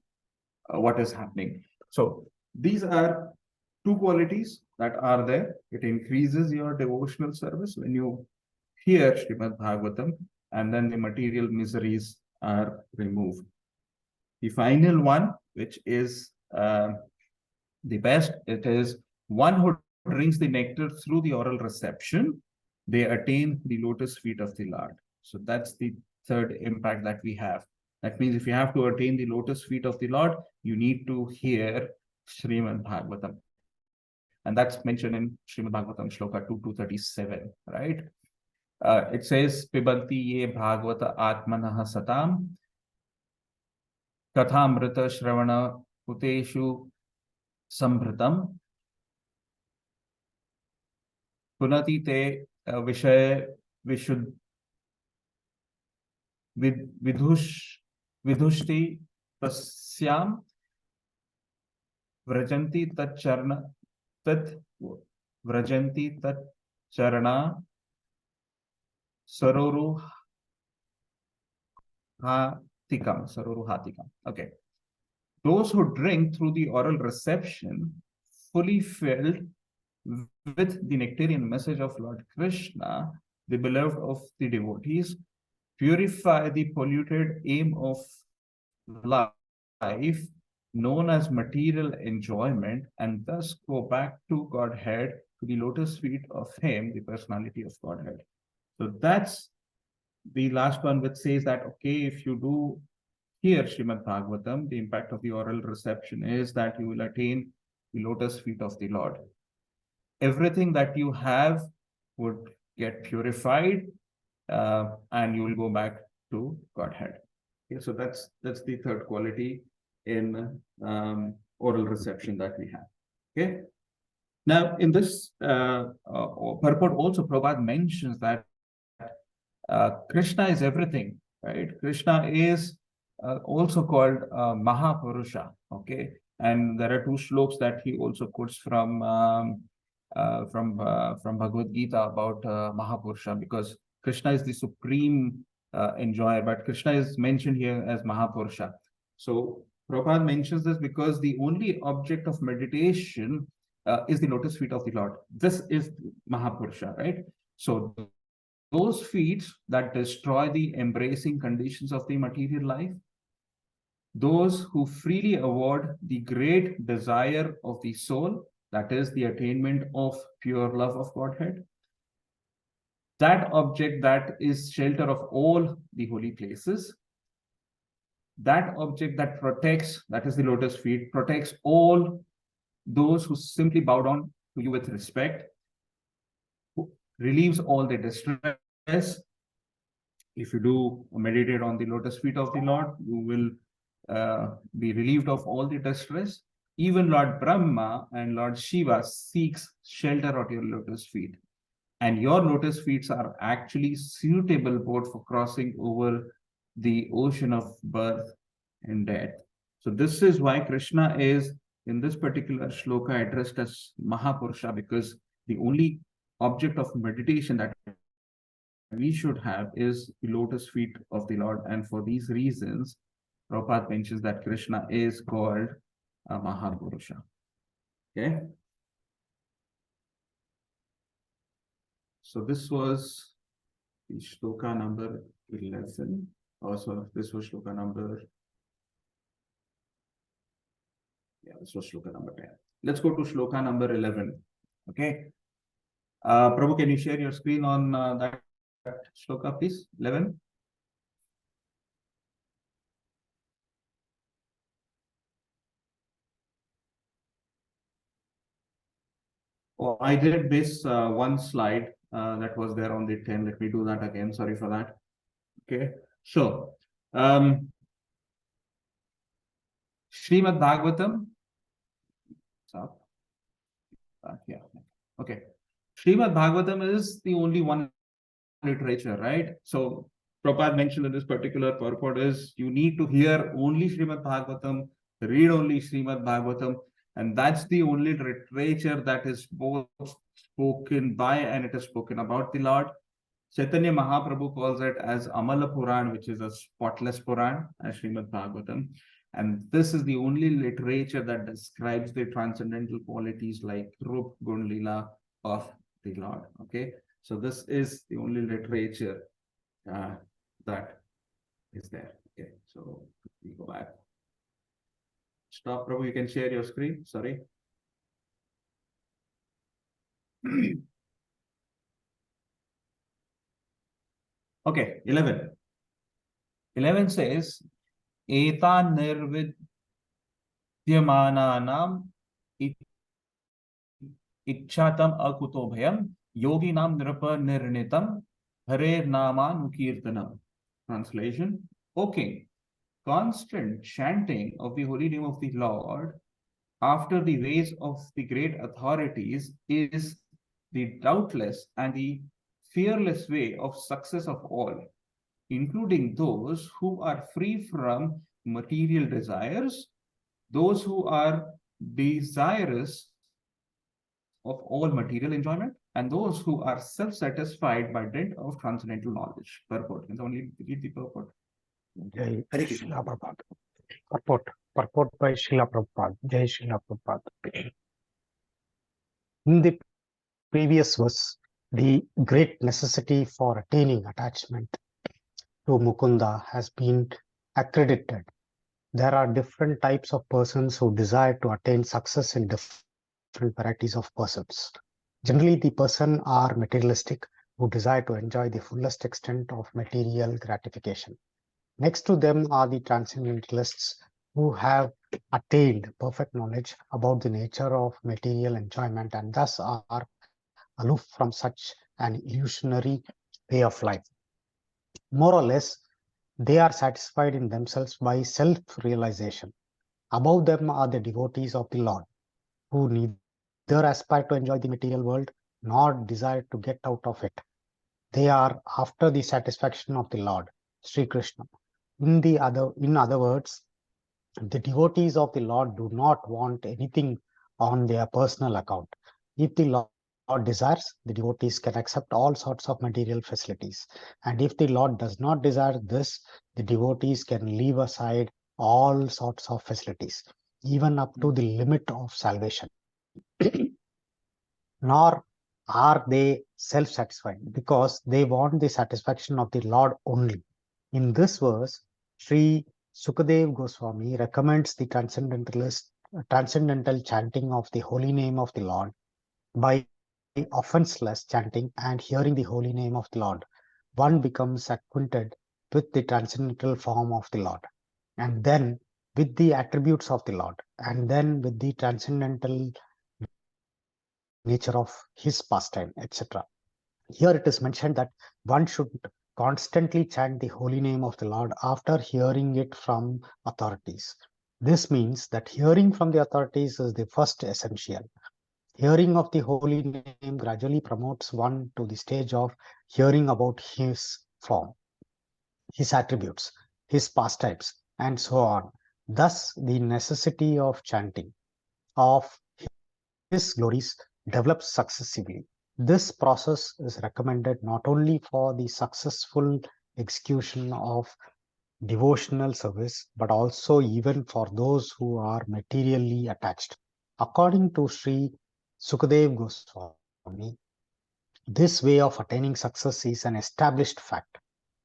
what is happening. So these are 2 qualities that are there. It increases your devotional service when you hear Srimad Bhagavatam, and then the material miseries are removed. The final one, which is the best, it is one who drinks the nectar through the oral reception, they attain the lotus feet of the Lord. So that's the third impact that we have. That means if you have to attain the lotus feet of the Lord, you need to hear Srimad Bhagavatam. And that's mentioned in Srimad Bhagavatam Shloka 237, right? It says, Pibanti ye Bhagavata Atmanaha Satam Kathamrita Shravana Puteshu Sambritam Punati te Vishaya Vishud Vidhushti Tasyam Vrajanti Tat Charna Tat Vrajanti Tat Charana Saroru Hatikam. Okay. Those who drink through the oral reception, fully filled with the nectarian message of Lord Krishna, the beloved of the devotees, purify the polluted aim of life, known as material enjoyment, and thus go back to Godhead, to the lotus feet of Him, the personality of Godhead. So that's the last one, which says that, okay, if you do hear Srimad Bhagavatam, the impact of the oral reception is that you will attain the lotus feet of the Lord. Everything that you have would get purified, and you will go back to Godhead. Okay, so that's the third quality in oral reception that we have. Okay. Now, in this purport, also Prabhupada mentions that Krishna is everything, right? Krishna is also called Mahapurusha. Okay, and there are two shloks that he also quotes from Bhagavad Gita about Mahapurusha, because Krishna is the supreme enjoyer, but Krishna is mentioned here as Mahapurusha. So Prabhupada mentions this because the only object of meditation is the lotus feet of the Lord. This is Mahapurusha, right? So those feet that destroy the embracing conditions of the material life, those who freely award the great desire of the soul, that is the attainment of pure love of Godhead, that object that is shelter of all the holy places, that object that protects, that is the lotus feet, protects all those who simply bow down to you with respect, who relieves all their distress. If you do meditate on the lotus feet of the Lord, you will be relieved of all the distress. Even Lord Brahma and Lord Shiva seeks shelter at your lotus feet. And your lotus feet are actually suitable boat for crossing over the ocean of birth and death. So this is why Krishna is in this particular shloka addressed as Mahapurusha, because the only object of meditation that we should have is the lotus feet of the Lord. And for these reasons, Prabhupada mentions that Krishna is called Mahapurusha. Okay. So this was the shloka number 11. Also, this was shloka number. Yeah, this was shloka number 10. Let's go to shloka number 11. Okay. Prabhu, can you share your screen on that shloka, please? 11. Oh, I did miss one slide that was there on the 10. Let me do that again. Sorry for that. Okay. So, Srimad Bhagavatam. Yeah. Okay. Srimad Bhagavatam is the only one literature, right? So Prabhupada mentioned in this particular purport is you need to hear only Srimad Bhagavatam, read only Srimad Bhagavatam, and that's the only literature that is both spoken by and it is spoken about the Lord. Chaitanya Mahaprabhu calls it as Amala Puran, which is a spotless Puran, as Srimad Bhagavatam. And this is the only literature that describes the transcendental qualities like Rup Gun Lila of the Lord. Okay, so this is the only literature that is there. Okay, so we go back. Stop, Prabhu. You can share your screen. Sorry. Okay, 11. 11 says, Etan nirvidyamananam ichchatam akuto bhayam yoginam nripa nirnitam harer naman kirtanam. Translation: O King, constant chanting of the holy name of the Lord after the ways of the great authorities is the doubtless and the fearless way of success of all, including those who are free from material desires, those who are desirous of all material enjoyment, and those who are self-satisfied by dint of transcendental knowledge. Purport. Can only read the purport? Jai Srila Prabhupada. Purport by Srila Prabhupada. Jai Srila Prabhupada. In the previous verse, the great necessity for attaining attachment to Mukunda has been accredited. There are different types of persons who desire to attain success in different varieties of persons. Generally, the person are materialistic who desire to enjoy the fullest extent of material gratification. Next to them are the transcendentalists who have attained perfect knowledge about the nature of material enjoyment and thus are aloof from such an illusionary way of life. More or less, they are satisfied in themselves by self-realization. Above them are the devotees of the Lord, who neither aspire to enjoy the material world nor desire to get out of it. They are after the satisfaction of the Lord, Sri Krishna. In other words, the devotees of the Lord do not want anything on their personal account. If the Lord desires, the devotees can accept all sorts of material facilities. And if the Lord does not desire this, the devotees can leave aside all sorts of facilities, even up to the limit of salvation. Nor are they self-satisfied, because they want the satisfaction of the Lord only. In this verse, Sri Sukadev Goswami recommends the transcendental chanting of the holy name of the Lord. By offenseless chanting and hearing the holy name of the Lord, one becomes acquainted with the transcendental form of the Lord, and then with the attributes of the Lord, and then with the transcendental nature of his pastime, etc. Here it is mentioned that one should constantly chant the holy name of the Lord after hearing it from authorities. This means that hearing from the authorities is the first essential. Hearing of the holy name gradually promotes one to the stage of hearing about his form, his attributes, his pastimes, and so on. Thus, the necessity of chanting of his glories develops successively. This process is recommended not only for the successful execution of devotional service, but also even for those who are materially attached. According to Sri Sukadev Goswami, this way of attaining success is an established fact,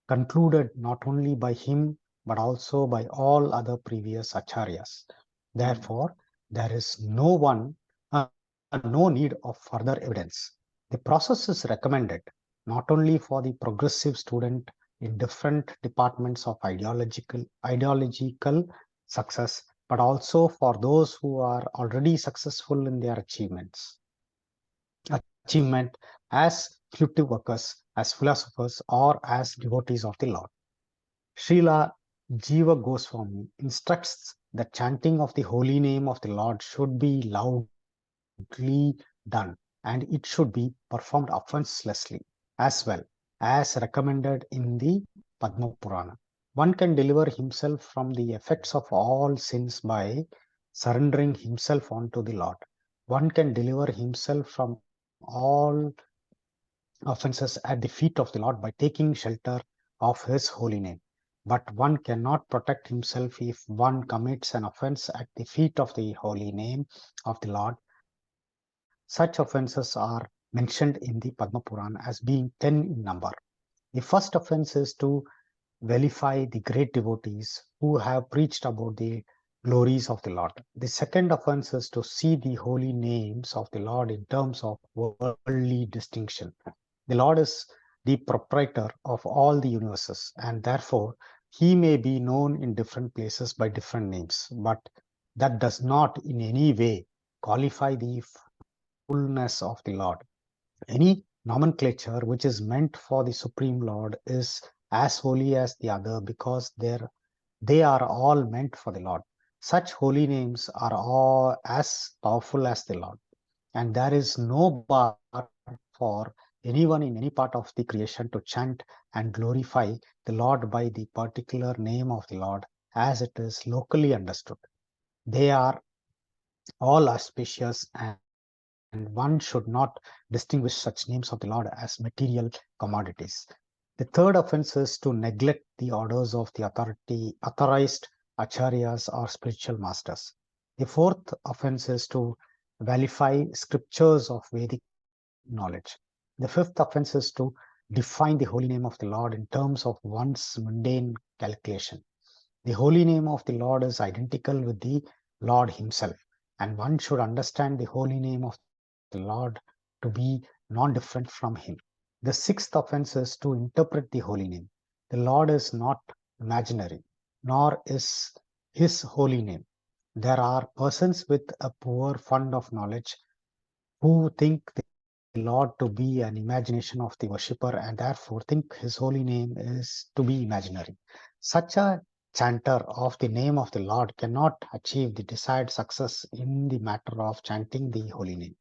concluded not only by him, but also by all other previous acharyas. Therefore, there is no need of further evidence. The process is recommended not only for the progressive student in different departments of ideological success, but also for those who are already successful in their achievement as fruitive workers, as philosophers, or as devotees of the Lord. Srila Jiva Goswami instructs that chanting of the holy name of the Lord should be loudly done, and it should be performed offenselessly, as well as recommended in the Padma Purana. One can deliver himself from the effects of all sins by surrendering himself onto the Lord. One can deliver himself from all offenses at the feet of the Lord by taking shelter of his holy name. But one cannot protect himself if one commits an offense at the feet of the holy name of the Lord. Such offenses are mentioned in the Padma Purana as being 10 in number. The first offense is to vilify the great devotees who have preached about the glories of the Lord. The second offense is to see the holy names of the Lord in terms of worldly distinction. The Lord is the proprietor of all the universes, and therefore he may be known in different places by different names, but that does not in any way qualify the fullness of the Lord. Any nomenclature which is meant for the Supreme Lord is as holy as the other, because they are all meant for the Lord. Such holy names are all as powerful as the Lord, and there is no bar for anyone in any part of the creation to chant and glorify the Lord by the particular name of the Lord as it is locally understood. They are all auspicious, and one should not distinguish such names of the Lord as material commodities. The third offense is to neglect the orders of the authorized acharyas or spiritual masters. The fourth offense is to vilify scriptures of Vedic knowledge. The fifth offense is to define the holy name of the Lord in terms of one's mundane calculation. The holy name of the Lord is identical with the Lord himself, and one should understand the holy name of the Lord to be non-different from him. The sixth offense is to interpret the holy name. The Lord is not imaginary, nor is his holy name. There are persons with a poor fund of knowledge who think the Lord to be an imagination of the worshipper, and therefore think his holy name is to be imaginary. Such a chanter of the name of the Lord cannot achieve the desired success in the matter of chanting the holy name.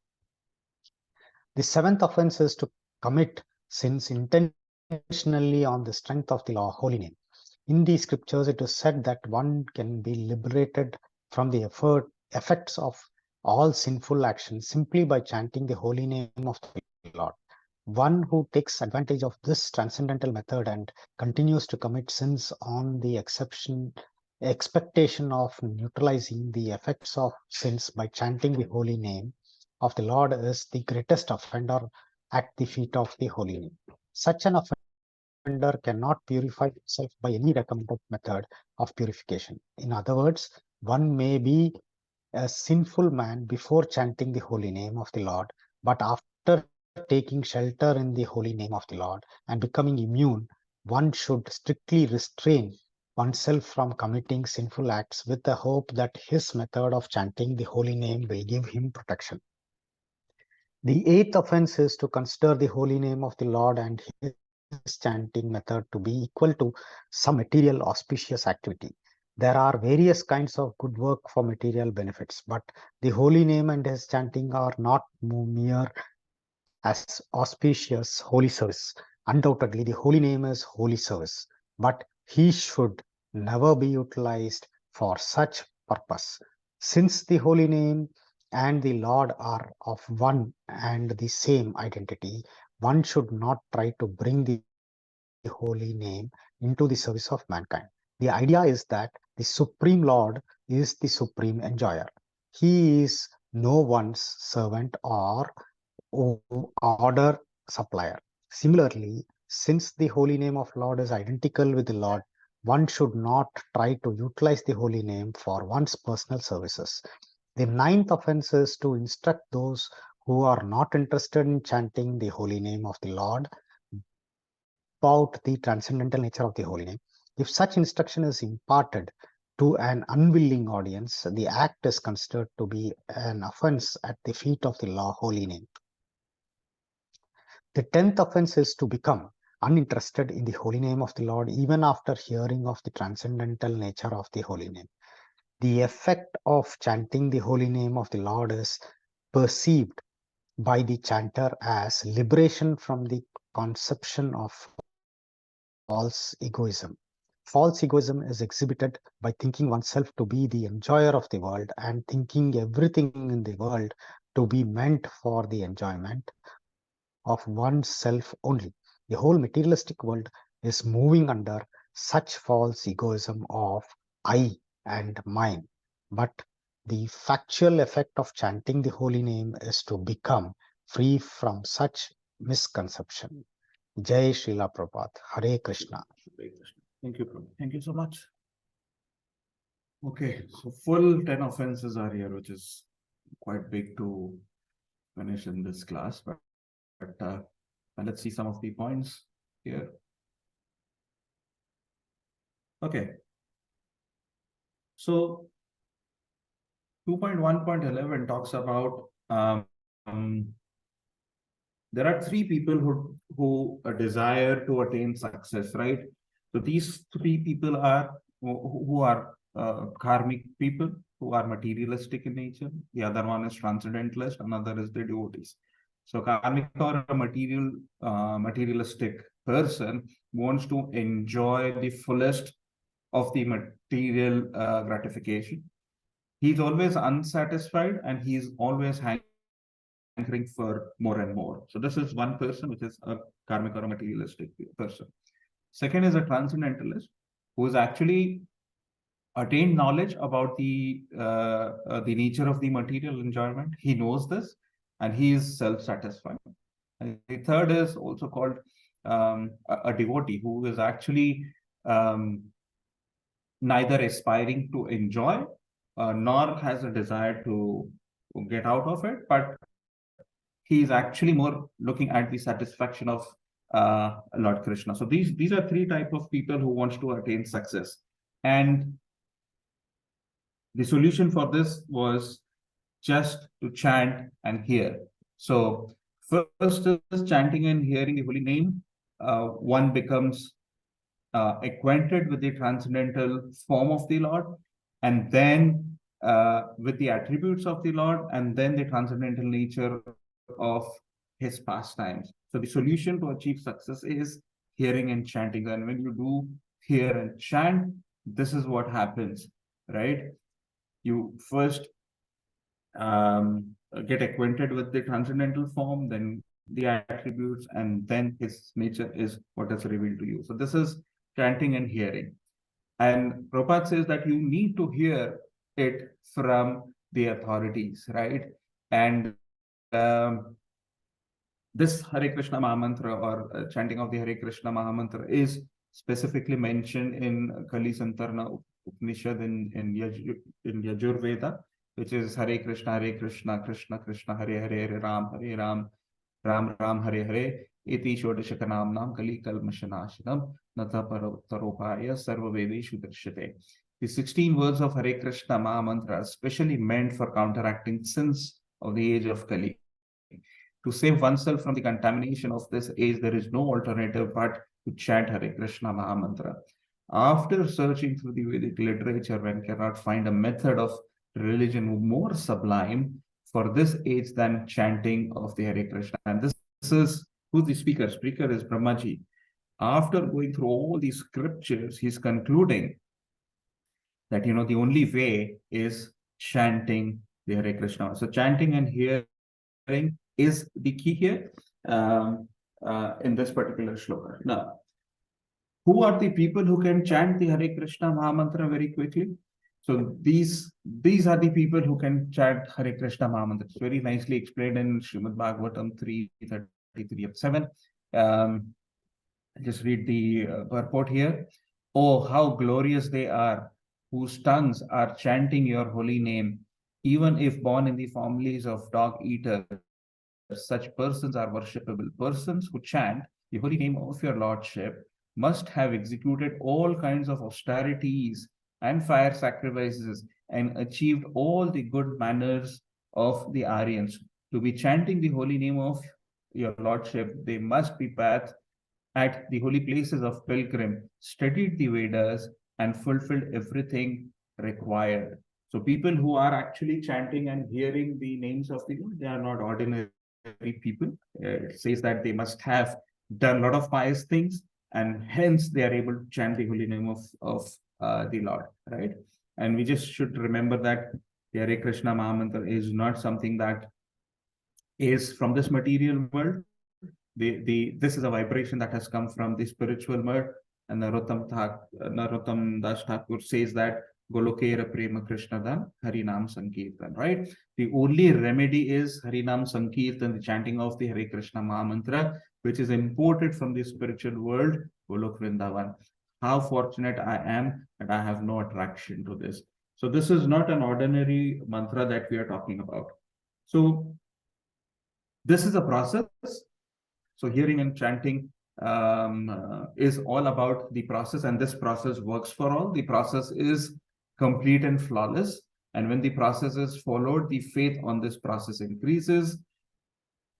The seventh offense is to commit sins intentionally on the strength of the holy name. In the scriptures, it is said that one can be liberated from the effects of all sinful actions simply by chanting the holy name of the Lord. One who takes advantage of this transcendental method and continues to commit sins on the expectation of neutralizing the effects of sins by chanting the holy name of the Lord is the greatest offender at the feet of the holy name. Such an offender cannot purify himself by any recommended method of purification. In other words, one may be a sinful man before chanting the holy name of the Lord, but after taking shelter in the holy name of the Lord and becoming immune, one should strictly restrain oneself from committing sinful acts with the hope that his method of chanting the holy name will give him protection. The eighth offense is to consider the holy name of the Lord and his chanting method to be equal to some material auspicious activity. There are various kinds of good work for material benefits, but the holy name and his chanting are not mere as auspicious holy service. Undoubtedly, the holy name is holy service, but he should never be utilized for such purpose. Since the holy name and the Lord are of one and the same identity, one should not try to bring the holy name into the service of mankind. The idea is that the Supreme Lord is the supreme enjoyer. He is no one's servant or order supplier. Similarly, since the holy name of Lord is identical with the Lord, one should not try to utilize the holy name for one's personal services. The ninth offense is to instruct those who are not interested in chanting the holy name of the Lord about the transcendental nature of the holy name. If such instruction is imparted to an unwilling audience, the act is considered to be an offense at the feet of the holy name. The 10th offense is to become uninterested in the holy name of the Lord even after hearing of the transcendental nature of the holy name. The effect of chanting the holy name of the Lord is perceived by the chanter as liberation from the conception of false egoism. False egoism is exhibited by thinking oneself to be the enjoyer of the world and thinking everything in the world to be meant for the enjoyment of oneself only. The whole materialistic world is moving under such false egoism of I and mine. But the factual effect of chanting the holy name is to become free from such misconception. Jai Srila Prabhupada. Hare Krishna. Thank you, Prabhu. Thank you so much. Okay, so full 10 offenses are here, which is quite big to finish in this class. But let's see some of the points here. Okay. So 2.1.11 talks about there are three people who desire to attain success, right? So these three people are who are karmic people who are materialistic in nature. The other one is transcendentalist, another is the devotees. So karmic or a materialistic person wants to enjoy the fullest of the material gratification. He's always unsatisfied and he's always hankering for more and more. So this is one person, which is a karmic or a materialistic person. Second is a transcendentalist who is actually attained knowledge about the nature of the material enjoyment. He knows this and he is self-satisfied. And the third is also called a devotee who is actually neither aspiring to enjoy nor has a desire to get out of it, but he is actually more looking at the satisfaction of Lord Krishna. So these are three types of people who wants to attain success. And the solution for this was just to chant and hear. So first is chanting and hearing the holy name. One becomes acquainted with the transcendental form of the Lord, and then with the attributes of the Lord, and then the transcendental nature of his pastimes. So the solution to achieve success is hearing and chanting. And when you do hear and chant, this is what happens, right? You first get acquainted with the transcendental form, then the attributes, and then his nature is what is revealed to you. So this is chanting and hearing. And Prabhupada says that you need to hear it from the authorities, right? And this Hare Krishna Mahamantra, or chanting of the Hare Krishna Mahamantra, is specifically mentioned in Kali Santarna Upanishad in Yajurveda, which is Hare Krishna, Krishna Krishna, Hare Hare, Hare Ram, Ram Ram, Hare Hare, Iti Shodashakanamnam Kali Kalmashanashanam Nata Taropaya Sarva Vedeshu Drishate. The 16 words of Hare Krishna Mahamantra are specially meant for counteracting sins of the age of Kali. To save oneself from the contamination of this age, there is no alternative but to chant Hare Krishna Mahamantra. After searching through the Vedic literature, one cannot find a method of religion more sublime for this age than chanting of the Hare Krishna. And this is who the speaker. Speaker is Brahmaji. After going through all these scriptures, he's concluding that, the only way is chanting the Hare Krishna. So chanting and hearing is the key here in this particular shloka. Now, who are the people who can chant the Hare Krishna Mahamantra very quickly? So these are the people who can chant Hare Krishna Mahamantra. It's very nicely explained in Srimad Bhagavatam 3:33-7. Just read the purport here. Oh, how glorious they are, whose tongues are chanting your holy name, even if born in the families of dog eaters. Such persons are worshipable. Persons who chant the holy name of your lordship must have executed all kinds of austerities and fire sacrifices and achieved all the good manners of the Aryans. To be chanting the holy name of your lordship, they must be bathed at the holy places of pilgrim, studied the Vedas, and fulfilled everything required. So people who are actually chanting and hearing the names of the Lord, they are not ordinary people. It says that they must have done a lot of pious things, and hence they are able to chant the holy name of the Lord, right? And we just should remember that the Hare Krishna Mahamantra is not something that is from this material world. This is a vibration that has come from the spiritual world. And Narottam Das Thakur says that Golokera Prema Krishna Dan Harinam Sankirtan, right? The only remedy is Harinam Sankirtan, the chanting of the Hare Krishna Mahamantra, which is imported from the spiritual world, Golok Vrindavan. How fortunate I am that I have no attraction to this. So this is not an ordinary mantra that we are talking about. So this is a process. So hearing and chanting is all about the process, and this process works for all. The process is complete and flawless. And when the process is followed, the faith on this process increases.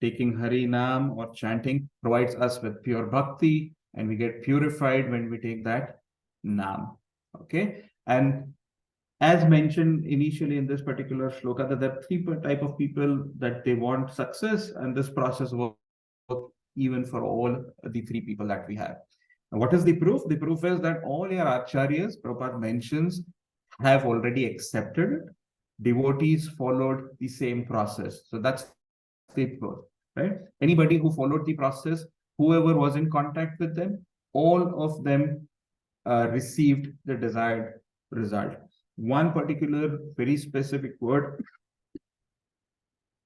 Taking Hari Nam or chanting provides us with pure bhakti, and we get purified when we take that Nam. Okay. And as mentioned initially in this particular shloka, that there are three type of people that they want success, and this process works even for all the three people that we have. Now, what is the proof? The proof is that all your acharyas, Prabhupada mentions, have already accepted it. Devotees followed the same process. So that's the proof, right? Anybody who followed the process, whoever was in contact with them, all of them received the desired result. One particular very specific word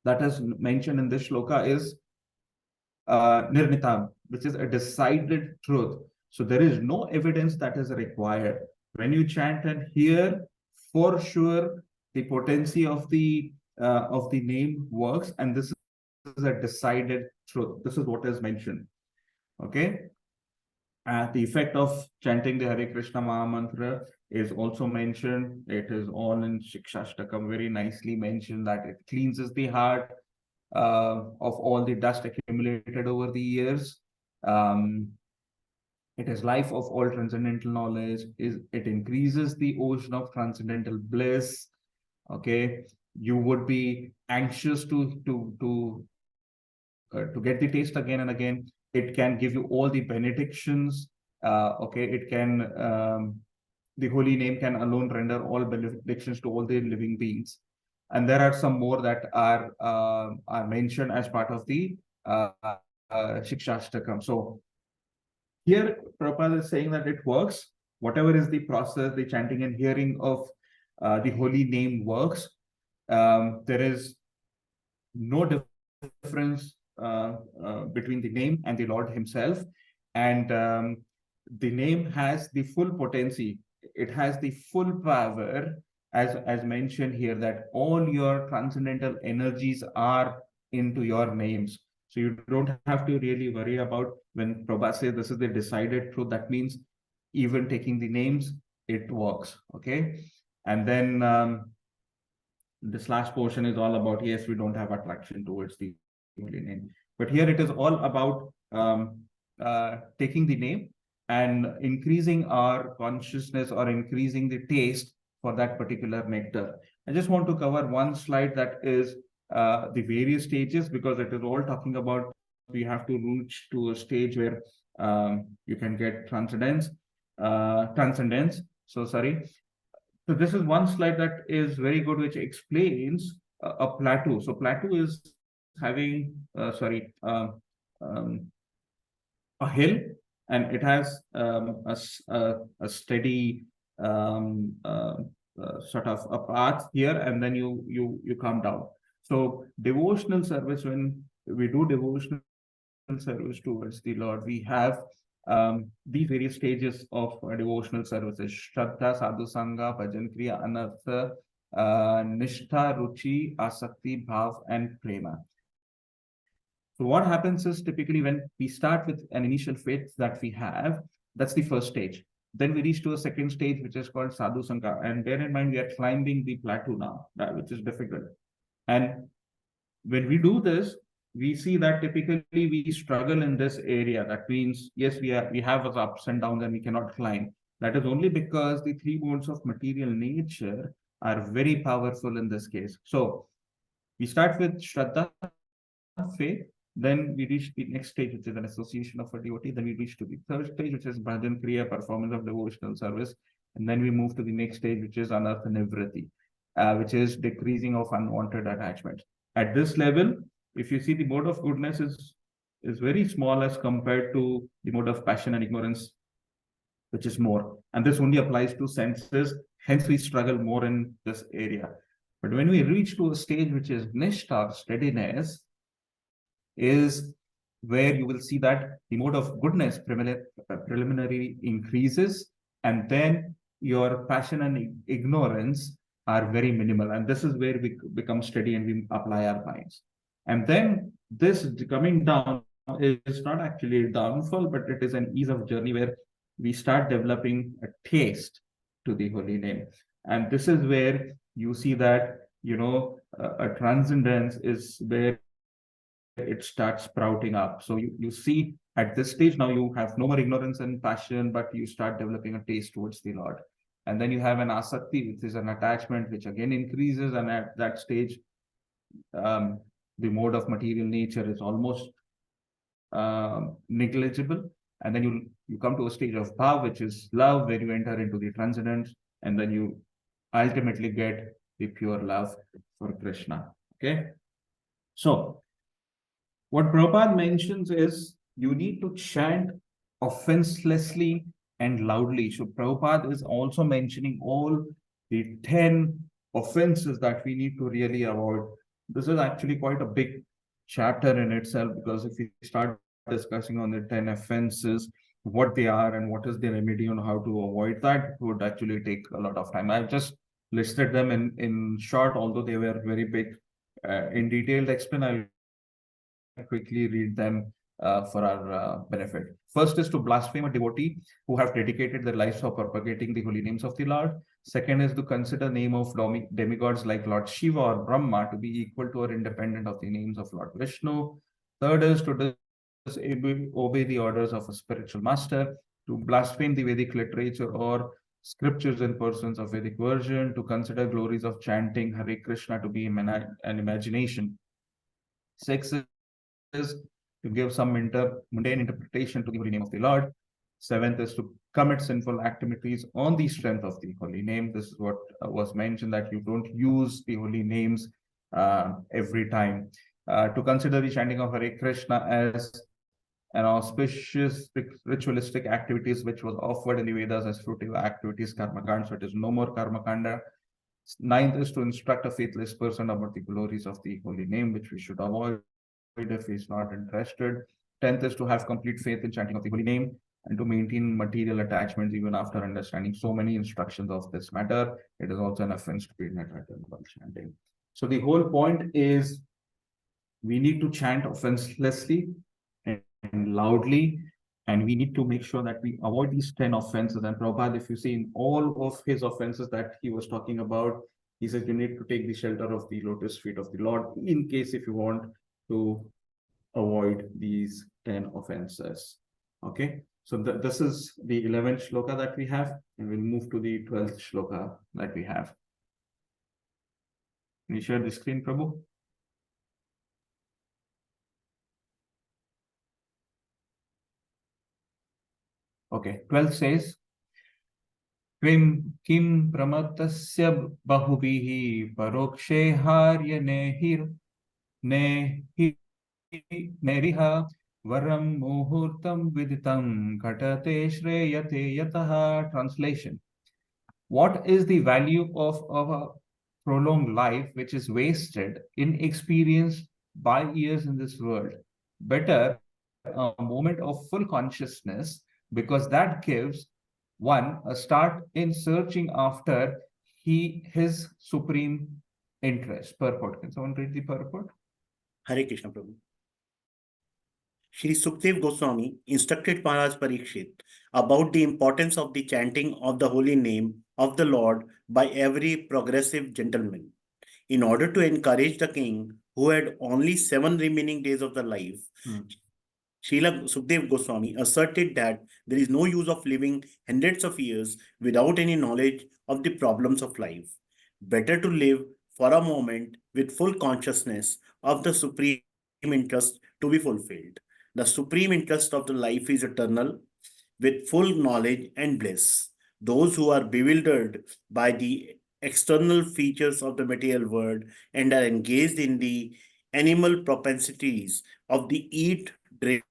that is mentioned in this shloka is Nirnitam, which is a decided truth. So there is no evidence that is required. When you chant and hear, for sure, the potency of the name works, and this is a decided truth. This is what is mentioned. Okay. The effect of chanting the Hare Krishna Mahamantra is also mentioned. It is all in Shikshashtakam, very nicely mentioned that it cleanses the heart of all the dust accumulated over the years. It is life of all transcendental knowledge. It increases the ocean of transcendental bliss. Okay, you would be anxious to get the taste again and again. It can give you all the benedictions Okay, it can, the holy name can alone render all benedictions to all the living beings. And there are some more that are mentioned as part of the Shikshashtakam. So here Prabhupada is saying that it works. Whatever is the process, the chanting and hearing of the holy name works. There is no difference between the name and the Lord himself. And the name has the full potency. It has the full power, as mentioned here, that all your transcendental energies are into your names. So you don't have to really worry about when Prabhupada says this is the decided truth. That means even taking the names, it works. Okay. And then this last portion is all about, yes, we don't have attraction towards the holy name. But here it is all about taking the name and increasing our consciousness or increasing the taste for that particular nectar. I just want to cover one slide that is the various stages, because it is all talking about we have to reach to a stage where you can get transcendence. So sorry. So this is one slide that is very good, which explains a plateau. So plateau is having, a hill, and it has a steady sort of a path here, and then you come down. So devotional service, when we do devotional service towards the Lord, we have these various stages of devotional services: Shraddha, Sadhu Sangha, Bhajan Kriya, Anartha, Nishtha, Ruchi, Asakti, Bhav, and Prema. So what happens is, typically when we start with an initial faith that we have, that's the first stage. Then we reach to a second stage, which is called Sadhu Sangha. And bear in mind, we are climbing the plateau now, which is difficult. And when we do this, we see that typically we struggle in this area. That means, yes, we have our ups and downs and we cannot climb. That is only because the three modes of material nature are very powerful in this case. So we start with Shraddha, faith. Then we reach the next stage, which is an association of a devotee. Then we reach to the third stage, which is Bhajan Kriya, performance of devotional service. And then we move to the next stage, which is Anartha Nivriti, which is decreasing of unwanted attachments. At this level, if you see, the mode of goodness is very small as compared to the mode of passion and ignorance, which is more. And this only applies to senses. Hence, we struggle more in this area. But when we reach to a stage which is Nishtha, steadiness, is where you will see that the mode of goodness preliminary increases, and then your passion and ignorance are very minimal. And this is where we become steady and we apply our minds. And then this coming down is not actually a downfall, but it is an ease of journey where we start developing a taste to the holy name. And this is where you see that, a transcendence is where it starts sprouting up. So you see at this stage now you have no more ignorance and passion, but you start developing a taste towards the Lord. And then you have an asakti, which is an attachment, which again increases. And at that stage, the mode of material nature is almost negligible. And then you come to a stage of bhav, which is love, where you enter into the transcendence, and then you ultimately get the pure love for Krishna. Okay. So what Prabhupada mentions is you need to chant offenselessly and loudly. So Prabhupada is also mentioning all the 10 offenses that we need to really avoid. This is actually quite a big chapter in itself, because if we start discussing on the 10 offenses, what they are and what is the remedy on how to avoid that, would actually take a lot of time. I've just listed them in short, although they were very big. In detailed explanation, I'll quickly read them for our benefit. First is to blaspheme a devotee who have dedicated their lives for propagating the holy names of the Lord. Second is to consider name of demigods like Lord Shiva or Brahma to be equal to or independent of the names of Lord Vishnu. Third is to obey the orders of a spiritual master, to blaspheme the Vedic literature or scriptures and persons of Vedic version, to consider glories of chanting Hare Krishna to be an imagination. Sixth is to give some mundane interpretation to the holy name of the Lord. Seventh is to commit sinful activities on the strength of the holy name. This is what was mentioned, that you don't use the holy names every time. To consider the chanting of Hare Krishna as an auspicious ritualistic activities which was offered in the Vedas as fruitive activities, karma kanda, so it is no more karma kanda. Ninth is to instruct a faithless person about the glories of the holy name, which we should avoid if he's not interested. 10th is to have complete faith in chanting of the holy name and to maintain material attachments even after understanding so many instructions of this matter. It is also an offense to be neglected while chanting. So the whole point is we need to chant offenselessly and loudly, and we need to make sure that we avoid these 10 offenses. And Prabhupada, if you see in all of his offenses that he was talking about, he says you need to take the shelter of the lotus feet of the Lord in case if you want to avoid these 10 offenses. Okay, so this is the 11th shloka that we have, and we'll move to the 12th shloka that we have. Can you share the screen, Prabhu? Okay, 12 says, Kim pramatasya bahubihi parokshe harya neriha varam muhurtam viditam ghatate shreyate yataha. Translation: what is the value of a prolonged life which is wasted in experience by years in this world? Better a moment of full consciousness, because that gives one a start in searching after his supreme interest. Purport. Can someone read the purport? Hare Krishna Prabhu. Shri Sukhdev Goswami instructed Maharaj Parikshit about the importance of the chanting of the holy name of the Lord by every progressive gentleman. In order to encourage the king, who had only 7 remaining days of the life, Srila Sukhdev Goswami asserted that there is no use of living hundreds of years without any knowledge of the problems of life. Better to live for a moment with full consciousness of the supreme interest to be fulfilled. The supreme interest of the life is eternal, with full knowledge and bliss. Those who are bewildered by the external features of the material world and are engaged in the animal propensities of the eat, drink,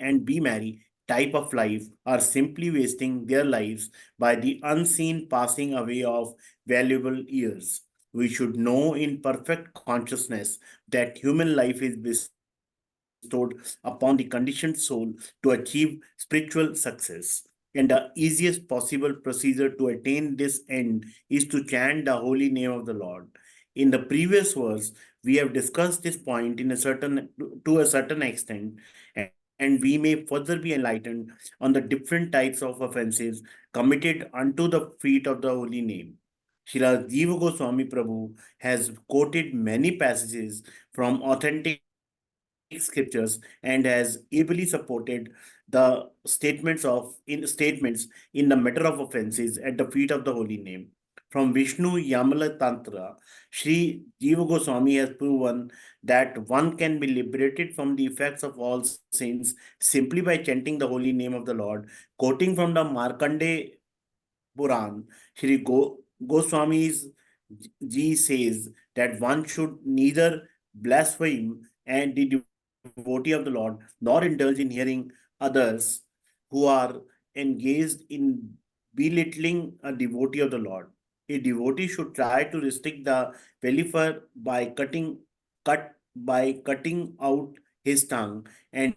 and be merry type of life are simply wasting their lives by the unseen passing away of valuable years. We should know in perfect consciousness that human life is bestowed upon the conditioned soul to achieve spiritual success. And the easiest possible procedure to attain this end is to chant the holy name of the Lord. In the previous verse, we have discussed this point to a certain extent, and we may further be enlightened on the different types of offenses committed unto the feet of the holy name. Srila Jiva Goswami Prabhu has quoted many passages from authentic scriptures and has ably supported the statements in the matter of offenses at the feet of the holy name. From Vishnu Yamala Tantra, Sri Jiva Goswami has proven that one can be liberated from the effects of all sins simply by chanting the holy name of the Lord. Quoting from the Markandeya Puran, Sri Goswami's Ji says that one should neither blaspheme and the devotee of the Lord, nor indulge in hearing others who are engaged in belittling a devotee of the Lord. A devotee should try to restrict the welfare by cutting out his tongue, and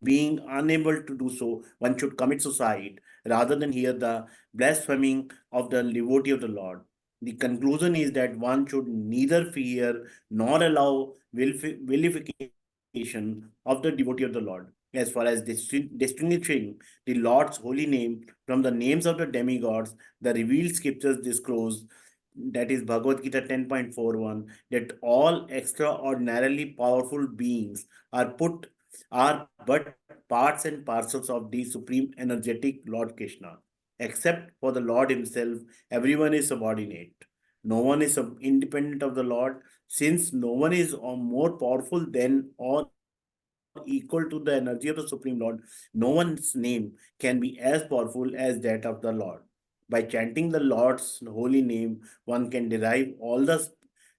being unable to do so, one should commit suicide rather than hear the blaspheming of the devotee of the Lord. The conclusion is that one should neither fear nor allow vilification of the devotee of the Lord. As far as distinguishing the Lord's holy name from the names of the demigods, the revealed scriptures disclose, that is Bhagavad Gita 10.41, that all extraordinarily powerful beings are but parts and parcels of the supreme energetic Lord Krishna. Except for the Lord himself, everyone is subordinate. No one is independent of the Lord, since no one is more powerful than or equal to the energy of the Supreme Lord, no one's name can be as powerful as that of the Lord. By chanting the Lord's holy name, one can derive all the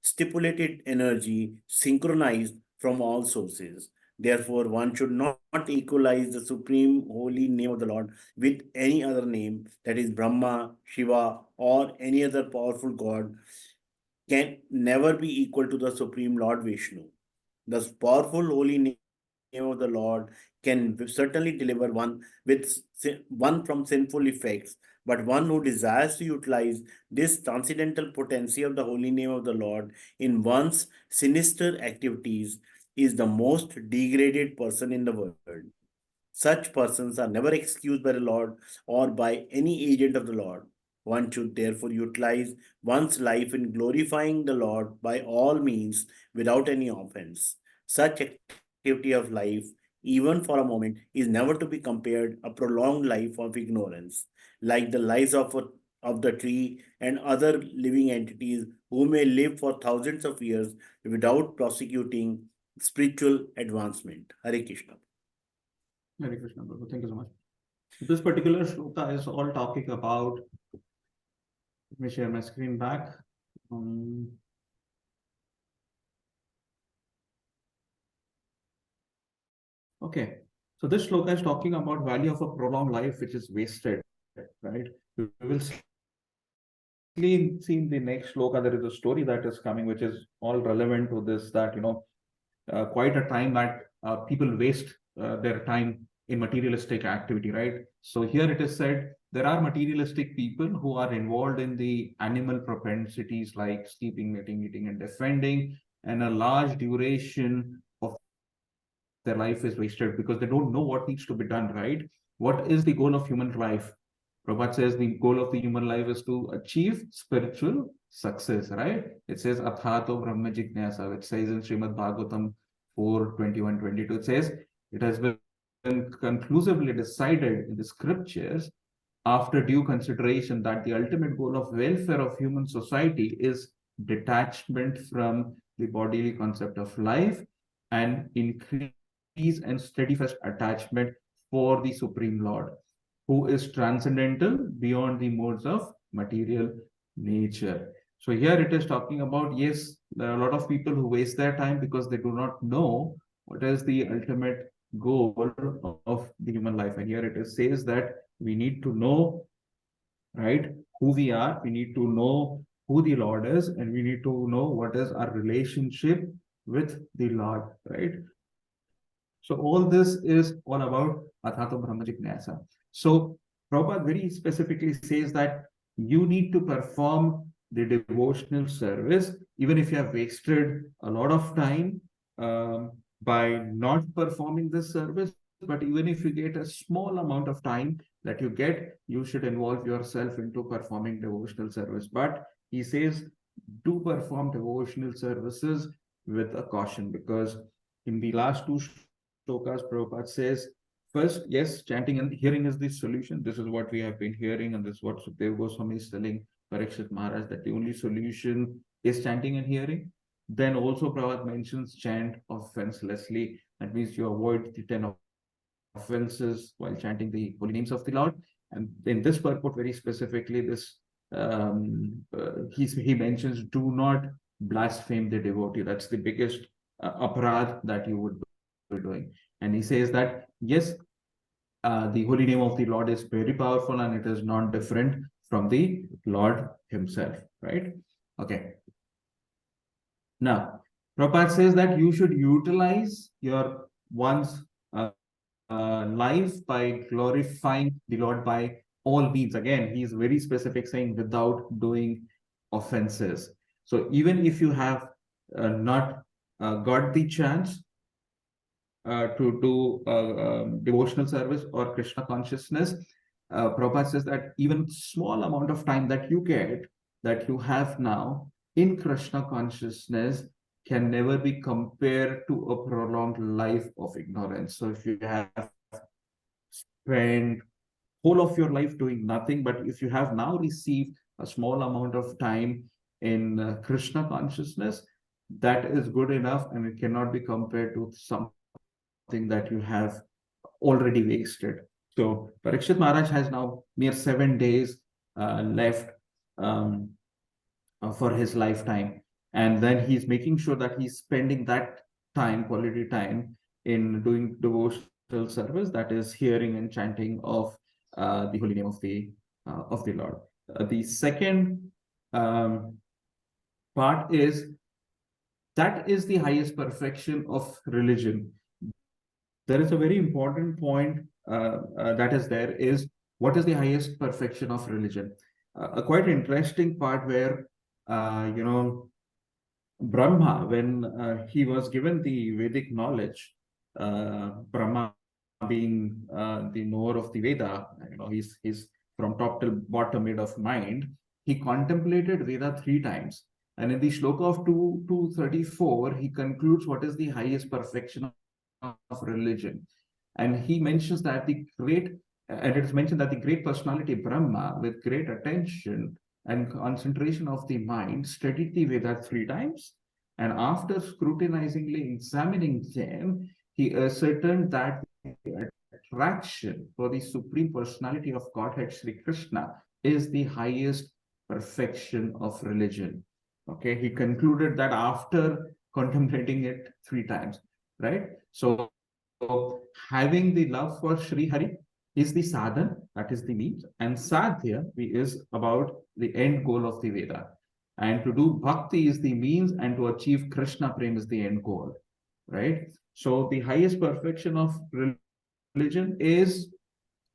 stipulated energy synchronized from all sources. Therefore, one should not equalize the supreme holy name of the Lord with any other name, that is Brahma, Shiva, or any other powerful God, can never be equal to the Supreme Lord Vishnu. The powerful holy name of the Lord can certainly deliver one from sinful effects, but one who desires to utilize this transcendental potency of the holy name of the Lord in one's sinister activities is the most degraded person in the world. Such persons are never excused by the Lord or by any agent of the Lord. One should therefore utilize one's life in glorifying the Lord by all means without any offense. Such activity of life, even for a moment, is never to be compared a prolonged life of ignorance, like the lives of the tree and other living entities who may live for thousands of years without prosecuting spiritual advancement. Hare Krishna. Hare Krishna, Prabhu. Thank you so much. This particular shloka is all talking about. Let me share my screen back. Okay, so this shloka is talking about value of a prolonged life which is wasted, right? We will see in the next shloka there is a story that is coming which is all relevant to this, that quite a time that people waste their time in materialistic activity, right? So here it is said there are materialistic people who are involved in the animal propensities like sleeping, mating, eating, and defending, and a large duration of their life is wasted because they don't know what needs to be done, right? What is the goal of human life? Prabhupada says the goal of the human life is to achieve spiritual success, right? It says Athato Brahma Jignasa, which says in Srimad Bhagavatam 4:21-22. It says it has been conclusively decided in the scriptures after due consideration that the ultimate goal of welfare of human society is detachment from the bodily concept of life and increase and steadfast attachment for the Supreme Lord, who is transcendental beyond the modes of material nature. So here it is talking about, yes, there are a lot of people who waste their time because they do not know what is the ultimate goal of the human life. And here it is says that we need to know, right, who we are, we need to know who the Lord is, and we need to know what is our relationship with the Lord, right? So all this is all about Athato Brahma Jignasa. So Prabhupada very specifically says that you need to perform the devotional service, even if you have wasted a lot of time by not performing this service. But even if you get a small amount of time that you get, you should involve yourself into performing devotional service. But he says, do perform devotional services with a caution, because in the last two shlokas, Prabhupada says, first, yes, chanting and hearing is the solution. This is what we have been hearing, and this is what Sukdev Goswami is telling Parikshit Maharaj, that the only solution is chanting and hearing. Then also Prabhupada mentions chant offenselessly. That means you avoid the 10 offenses while chanting the holy names of the Lord. And in this purport, very specifically, this he mentions, do not blaspheme the devotee. That's the biggest aparadh that you would be doing. And he says that, yes, the holy name of the Lord is very powerful and it is not different from the Lord himself, right? Okay. Now, Prabhupada says that you should utilize your one's life by glorifying the Lord by all means. Again, he is very specific, saying without doing offenses. So even if you have not got the chance to do devotional service or Krishna consciousness, Prabhupada says that even small amount of time that you get, that you have now in Krishna consciousness, can never be compared to a prolonged life of ignorance. So if you have spent whole of your life doing nothing, but if you have now received a small amount of time in Krishna consciousness, that is good enough, and it cannot be compared to something something that you have already wasted. So Parikshit Maharaj has now mere 7 days left for his lifetime. And then he's making sure that he's spending that time, quality time, in doing devotional service, that is hearing and chanting of the holy name of the Lord. The second part is that is the highest perfection of religion. There is a very important point that is there is what is the highest perfection of religion? A quite interesting part where Brahma, when he was given the Vedic knowledge, Brahma being the knower of the Veda, he's from top to bottom made of mind. He contemplated Veda 3 times, and in the shloka of 234, he concludes what is the highest perfection of religion, and he mentions that and it is mentioned that the great personality Brahma, with great attention and concentration of the mind, studied the Vedas 3 times, and after scrutinizingly examining them, he ascertained that the attraction for the Supreme Personality of Godhead, Sri Krishna, is the highest perfection of religion. Okay, he concluded that after contemplating it 3 times, right? So having the love for Sri Hari is the sadhan, that is the means, and sadhya is about the end goal of the Veda. And to do bhakti is the means, and to achieve Krishna prem is the end goal, right? So the highest perfection of religion is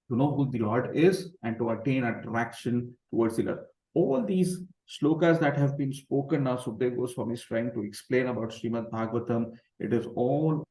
to know who the Lord is and to attain attraction towards the Lord. All these shlokas that have been spoken now, Sukdev Goswami is trying to explain about Srimad Bhagavatam. It is all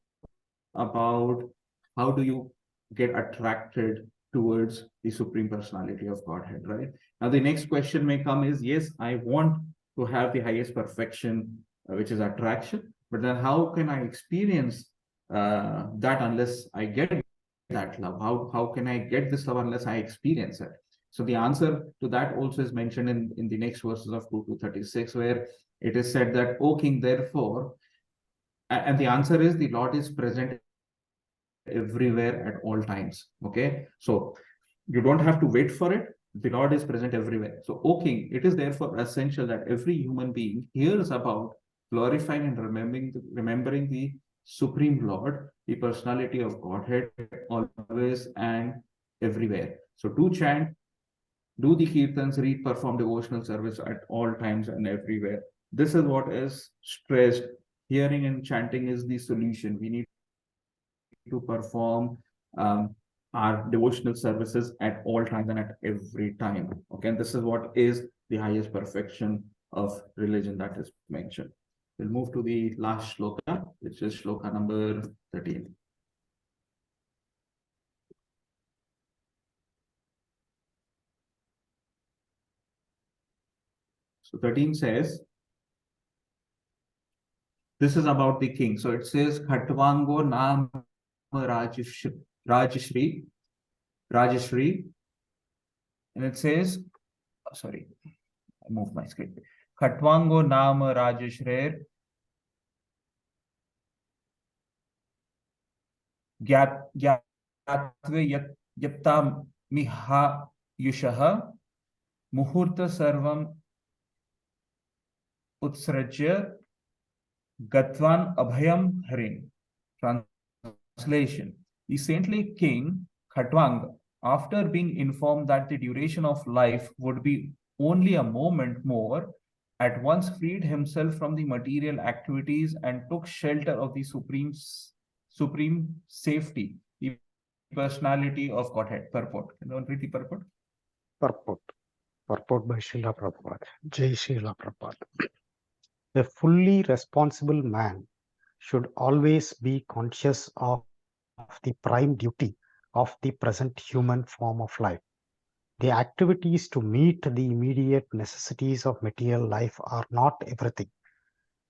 about how do you get attracted towards the Supreme Personality of Godhead, right? Now, the next question may come is, yes, I want to have the highest perfection, which is attraction, but then how can I experience that unless I get that love? How can I get this love unless I experience it? So the answer to that also is mentioned in the next verses of 2 to 36, where it is said that, O King, therefore, and the answer is the Lord is present everywhere at all times. Okay, so you don't have to wait for it. The Lord is present everywhere. So, O King, it is therefore essential that every human being hears about glorifying and remembering the Supreme Lord, the personality of Godhead, always and everywhere. So, do chant, do the kirtans, read, perform devotional service at all times and everywhere. This is what is stressed. Hearing and chanting is the solution. We need to perform our devotional services at all times and at every time. Okay, and this is what is the highest perfection of religion that is mentioned. We'll move to the last shloka, which is shloka number 13. So 13 says, this is about the king. So it says, Khatvango Nam Rajashri, and it says, sorry, I moved my screen. Khatvango Nam Rajashrer Gyatve Yapta Miha Yushaha Muhurta Sarvam Utsrajya Gatvan Abhayam Harin. Translation. The saintly king Khatwang, after being informed that the duration of life would be only a moment more, at once freed himself from the material activities and took shelter of the supreme safety, the personality of Godhead. Purport. Can you read the purport? Purport. Purport by Srila Prabhupada. Jai Srila Prabhupada. A fully responsible man should always be conscious of the prime duty of the present human form of life. The activities to meet the immediate necessities of material life are not everything.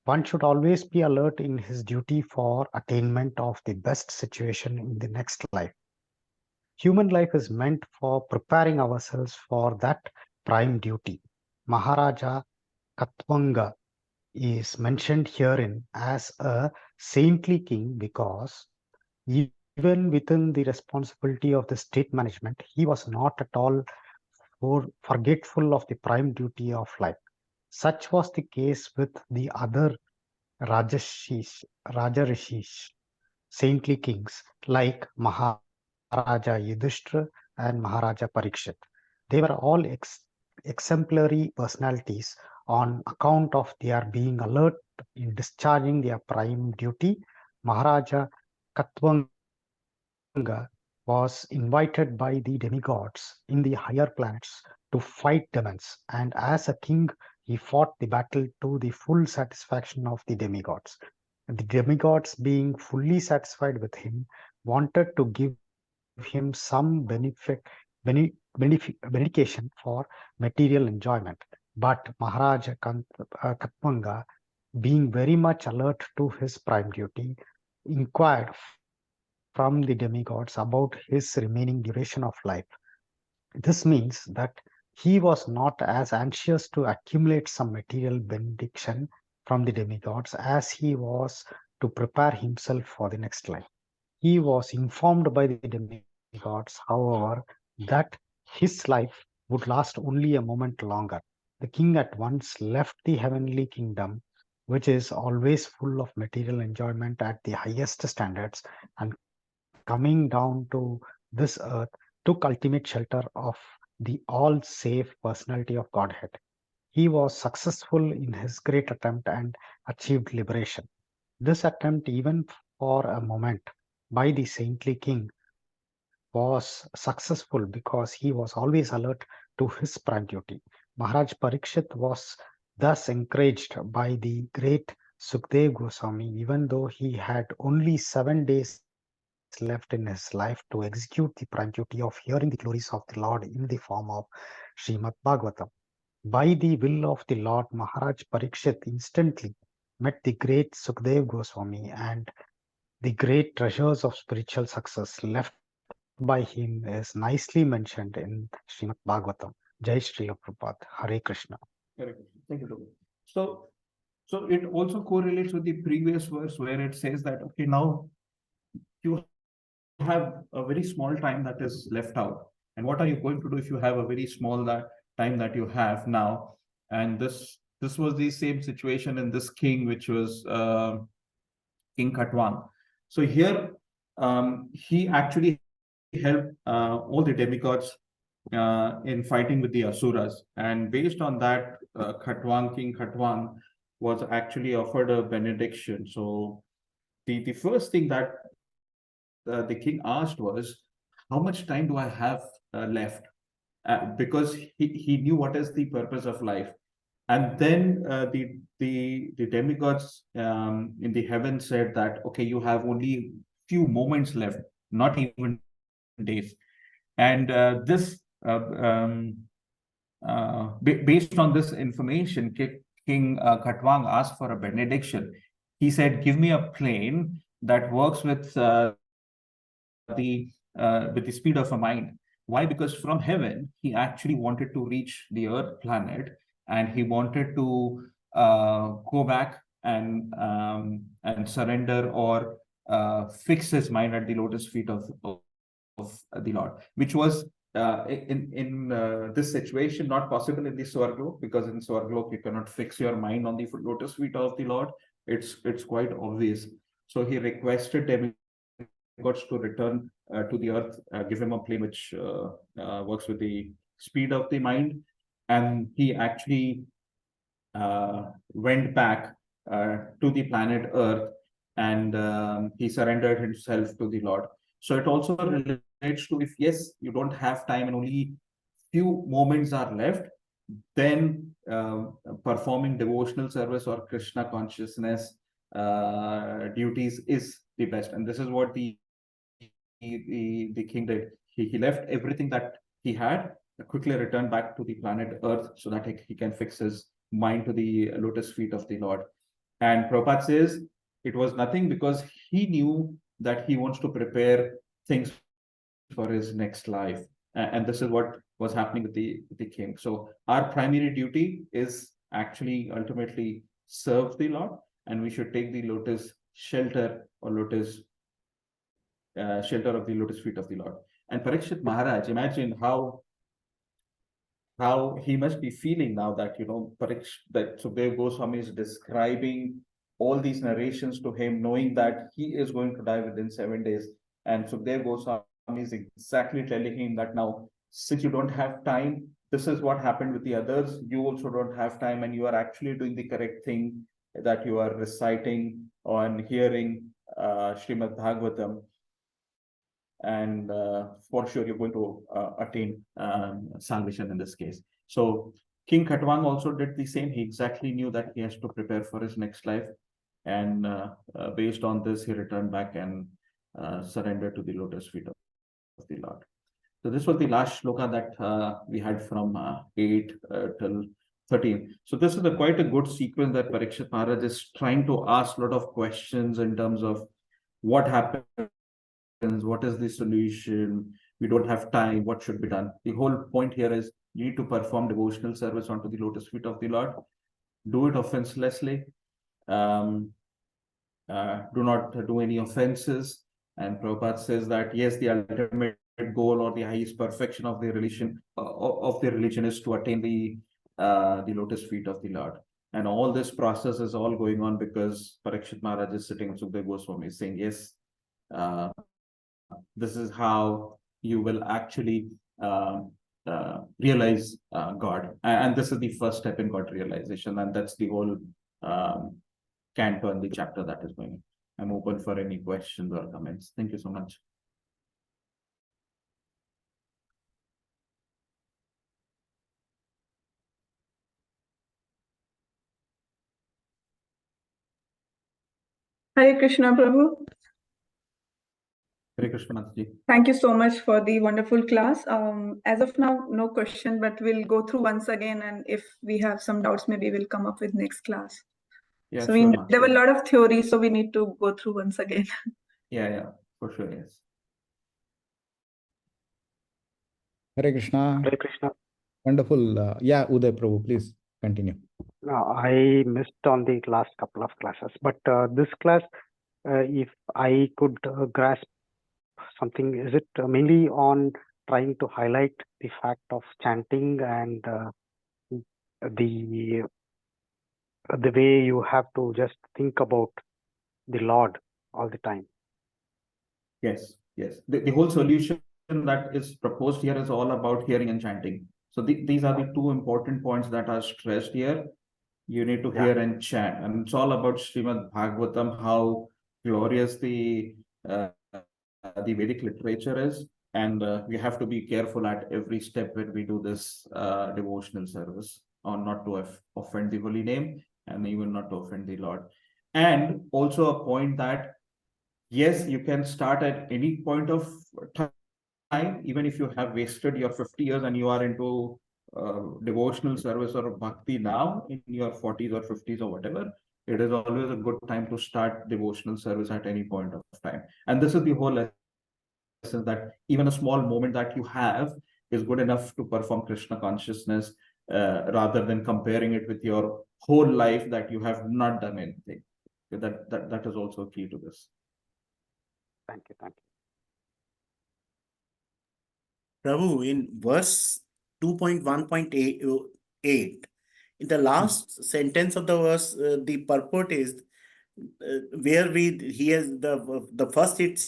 One should always be alert in his duty for attainment of the best situation in the next life. Human life is meant for preparing ourselves for that prime duty. Maharaja Katvanga is mentioned herein as a saintly king because Even within the responsibility of the state management, he was not at all forgetful of the prime duty of life. Such was the case with the other Rajarishis, saintly kings like Maharaja Yudhishthira and Maharaja Parikshit. They were all exemplary personalities on account of their being alert in discharging their prime duty. Maharaja Katwanga was invited by the demigods in the higher planets to fight demons, and as a king, he fought the battle to the full satisfaction of the demigods. The demigods, being fully satisfied with him, wanted to give him some benefication for material enjoyment. But Maharaja Katwanga, being very much alert to his prime duty, inquired from the demigods about his remaining duration of life. This means that he was not as anxious to accumulate some material benediction from the demigods as he was to prepare himself for the next life. He was informed by the demigods, however, that his life would last only a moment longer. The king at once left the heavenly kingdom, which is always full of material enjoyment at the highest standards, and coming down to this earth, took ultimate shelter of the all-safe personality of Godhead. He was successful in his great attempt and achieved liberation. This attempt, even for a moment, by the saintly king was successful because he was always alert to his prime duty. Maharaj Parikshit was thus encouraged by the great Sukdev Goswami, even though he had only 7 days left in his life to execute the prime duty of hearing the glories of the Lord in the form of Srimad Bhagavatam. By the will of the Lord, Maharaj Parikshit instantly met the great Sukdev Goswami, and the great treasures of spiritual success left by him is nicely mentioned in Srimad Bhagavatam. Jai Srila Prabhupada. Hare Krishna. Correct. Thank you, Dobby. So it also correlates with the previous verse where it says that, okay, now you have a very small time that is left out. And what are you going to do if you have a very small time that you have now? And this was the same situation in this king, which was King Katwang. So here he actually helped all the demigods in fighting with the Asuras. And based on that, King Katwang was actually offered a benediction. So the first thing that the king asked was, how much time do I have left? Because he knew what is the purpose of life. And then the demigods in the heaven said that, okay, you have only few moments left, not even days. And based on this information, King Katwang asked for a benediction. He said, give me a plane that works with the speed of a mind. Why? Because from heaven, he actually wanted to reach the Earth planet, and he wanted to go back and surrender or fix his mind at the lotus feet of the Lord, which was in this situation not possible in the Swarglok, because in Swarglok you cannot fix your mind on the lotus feet of the Lord. It's quite obvious. So he requested demigods to return to the earth, give him a plane which works with the speed of the mind, and he actually went back to the planet Earth, and he surrendered himself to the Lord. So it also relates to, if yes, you don't have time and only few moments are left, then performing devotional service or Krishna consciousness duties is the best. And this is what the king did. He left everything that he had, quickly returned back to the planet Earth so that he can fix his mind to the lotus feet of the Lord. And Prabhupada says it was nothing because he knew that he wants to prepare things for his next life. And this is what was happening with the king. So our primary duty is actually ultimately serve the Lord, and we should take the lotus shelter or lotus shelter of the lotus feet of the Lord. And Parikshit Maharaj, imagine how he must be feeling now that, that Sukdev Goswami is describing all these narrations to him, knowing that he is going to die within 7 days. And Sukdev Goswami is exactly telling him that now, since you don't have time, this is what happened with the others. You also don't have time, and you are actually doing the correct thing, that you are reciting or hearing Srimad Bhagavatam. And for sure, you're going to attain salvation in this case. So King Khatwang also did the same. He exactly knew that he has to prepare for his next life. And based on this, he returned back and surrendered to the lotus feet of the Lord. So this was the last shloka that we had from 8 till 13. So this is quite a good sequence that Parikshit Maharaj is trying to ask a lot of questions in terms of what happens, what is the solution, we don't have time, what should be done. The whole point here is you need to perform devotional service onto the lotus feet of the Lord. Do it offenselessly. Do not do any offenses. And Prabhupada says that yes, the ultimate goal or the highest perfection of the religion is to attain the lotus feet of the Lord. And all this process is all going on because Parikshit Maharaj is sitting with Sukdev Goswami saying, yes, this is how you will actually realize God. And this is the first step in God realization. And that's the whole canto and the chapter that is going on. I'm open for any questions or comments. Thank you so much. Hare Krishna, Prabhu. Hare Krishna, Mataji. Thank you so much for the wonderful class. As of now, no question, but we'll go through once again. And if we have some doubts, maybe we'll come up with next class. Yeah, so sure, there were a lot of theory, so we need to go through once again. Yeah, for sure, yes. Hare Krishna. Hare Krishna. Wonderful. Yeah, Uday Prabhu, please continue. I missed on the last couple of classes, but this class, if I could grasp something, is it mainly on trying to highlight the fact of chanting and the way you have to just think about the Lord all the time? Yes. The whole solution that is proposed here is all about hearing and chanting. So these are the two important points that are stressed here. You need to hear and chant. And it's all about Srimad Bhagavatam, how glorious the Vedic literature is. And we have to be careful at every step when we do this devotional service, or not to offend the holy name, and even not to offend the Lord. And also a point that, yes, you can start at any point of time, even if you have wasted your 50 years and you are into devotional service or bhakti now in your 40s or 50s or whatever. It is always a good time to start devotional service at any point of time. And this is the whole lesson, that even a small moment that you have is good enough to perform Krishna consciousness, rather than comparing it with your whole life that you have not done anything. That is also key to this. Thank you. Prabhu, in verse 2.1.8, in the last sentence of the verse, the purport is where he has the first it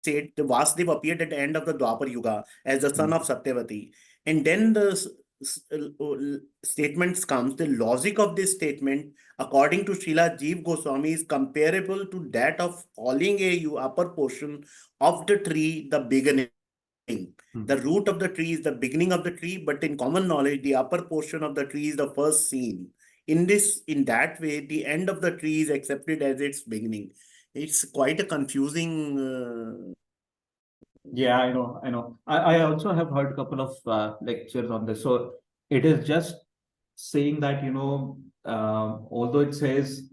said the Vasudev appeared at the end of the Dwapar Yuga as the son of Satyavati, and then the statements comes. The logic of this statement, according to Srila Jeev Goswami, is comparable to that of calling a upper portion of the tree the beginning. The root of the tree is the beginning of the tree, but in common knowledge, the upper portion of the tree is the first seen. In that way, the end of the tree is accepted as its beginning. It's quite a confusing. Yeah, I know. I also have heard a couple of lectures on this. So it is just saying that, although it says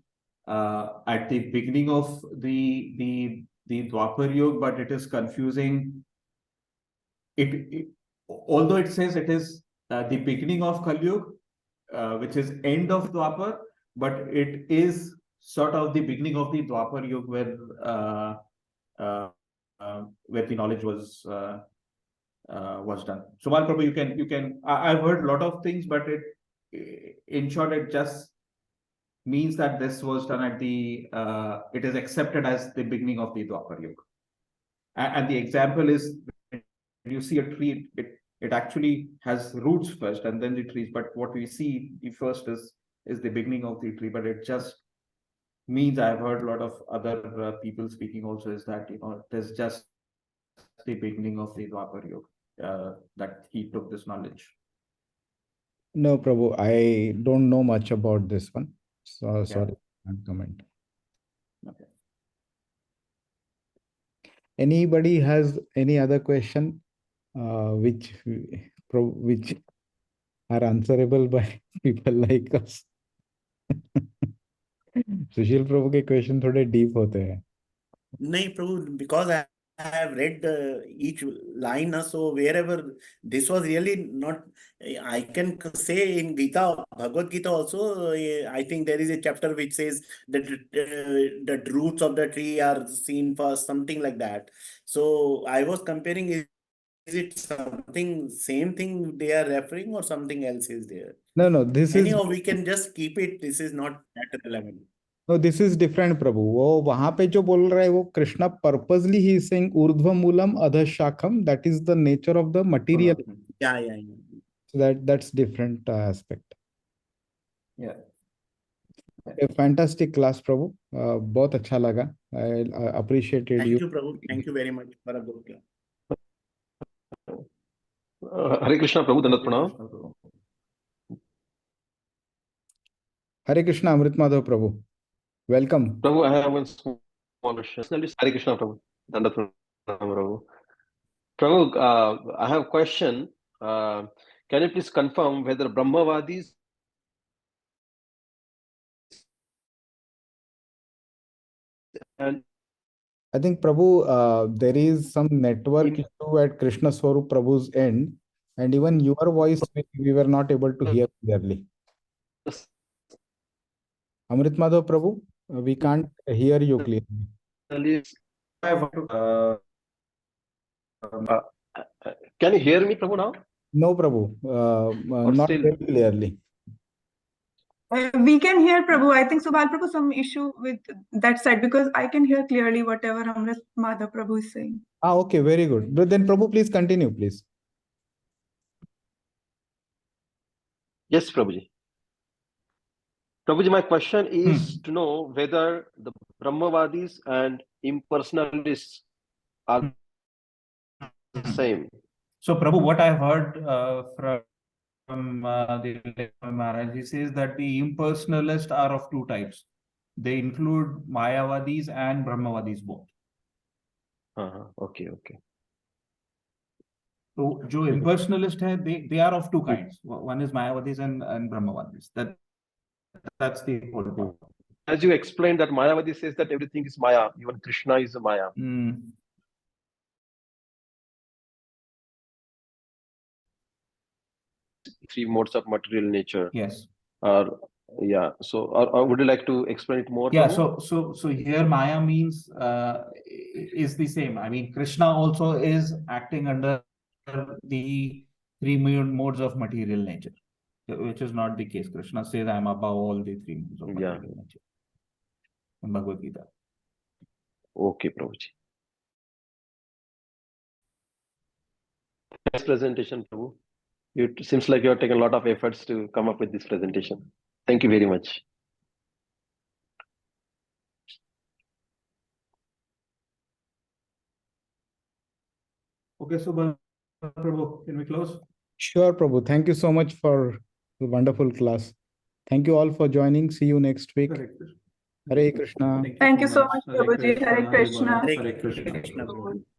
at the beginning of the Dwapar Yuga, but it is confusing. Although it says it is the beginning of Kali Yuga, which is end of Dwapar, but it is sort of the beginning of the Dwapar Yuga, where where the knowledge was done. So, Prabhu, you can. I've heard a lot of things, but in short, it just means that this was done at the. It is accepted as the beginning of the Dwapar Yuga, and the example is when you see a tree, it actually has roots first, and then the trees. But what we see, the first is the beginning of the tree, but it just means I've heard a lot of other people speaking also is that it is just the beginning of the Dwapar Yuga that he took this knowledge. No, Prabhu, I don't know much about this one. So sorry, I can't comment. Okay. Anybody has any other question which are answerable by people like us? सुशील प्रभु के question थोड़े deep होते हैं. नहीं प्रभु, because I have read each line, so wherever this was really not, I can say in Gita, Bhagavad Gita also, I think there is a chapter which says that the roots of the tree are seen first, something like that. So I was comparing, is it something, same thing they are referring or something else is there? No, this is. Anyhow, we can just keep it. This is not that relevant. No, this is different, Prabhu. वो वहां पे जो बोल रहा है वो Krishna purposely he is saying urdhva moolam adha shakham, that is the nature of the material. Yeah. So that's different aspect. Yeah. A fantastic class, Prabhu. बहुत अच्छा लगा. I appreciated Thank you. you, Prabhu. Thank you very much for a good class. Hare Krishna, Prabhu, Dandat Pranam. Hare Krishna, Amrit Madhav, Prabhu. Welcome. Prabhu, I have one small question. Hare Krishna, Prabhu, Dandat Pranam, Prabhu. Prabhu, I have a question. Can you please confirm whether Brahmavadis and I think, Prabhu, there is some network issue at Krishna Swarup Prabhu's end, and even your voice we were not able to hear clearly. Amrit Madhav Prabhu, we can't hear you clearly. Can you hear me, Prabhu, now? No, Prabhu, not still? very clearly. We can hear Prabhu. I think Subal Prabhu some issue with that side because I can hear clearly whatever Amrit Madhav Prabhu is saying. Okay, very good. But then Prabhu, please continue, please. Yes, Prabhuji. Prabhuji, my question is to know whether the Brahmavadis and impersonalists are the same. So, Prabhu, what I've heard from the Maharaj, he says that the impersonalists are of two types. They include Mayavadis and Brahmavadis both. Okay. So, जो impersonalist है, they are of two kinds. One is Mayavadis and Brahmavadis. That's the whole point. As you explained that Mayavadi says that everything is Maya, even Krishna is a Maya. Three modes of material nature. Yes. Yeah. So, would you like to explain it more? Yeah. Prabhu? So here Maya means is the same. I mean, Krishna also is acting under the three modes of material nature, which is not the case. Krishna says, "I am above all the three modes of material nature." In Bhagavad Gita. Okay, Prabhuji. Nice presentation, Prabhu. It seems like you are taking a lot of efforts to come up with this presentation. Thank you very much. Okay, so Prabhu, can we close? Sure, Prabhu. Thank you so much for the wonderful class. Thank you all for joining. See you next week. Hare Krishna. Thank you so much, Prabhuji. Hare Krishna. Hare Krishna, Prabhu.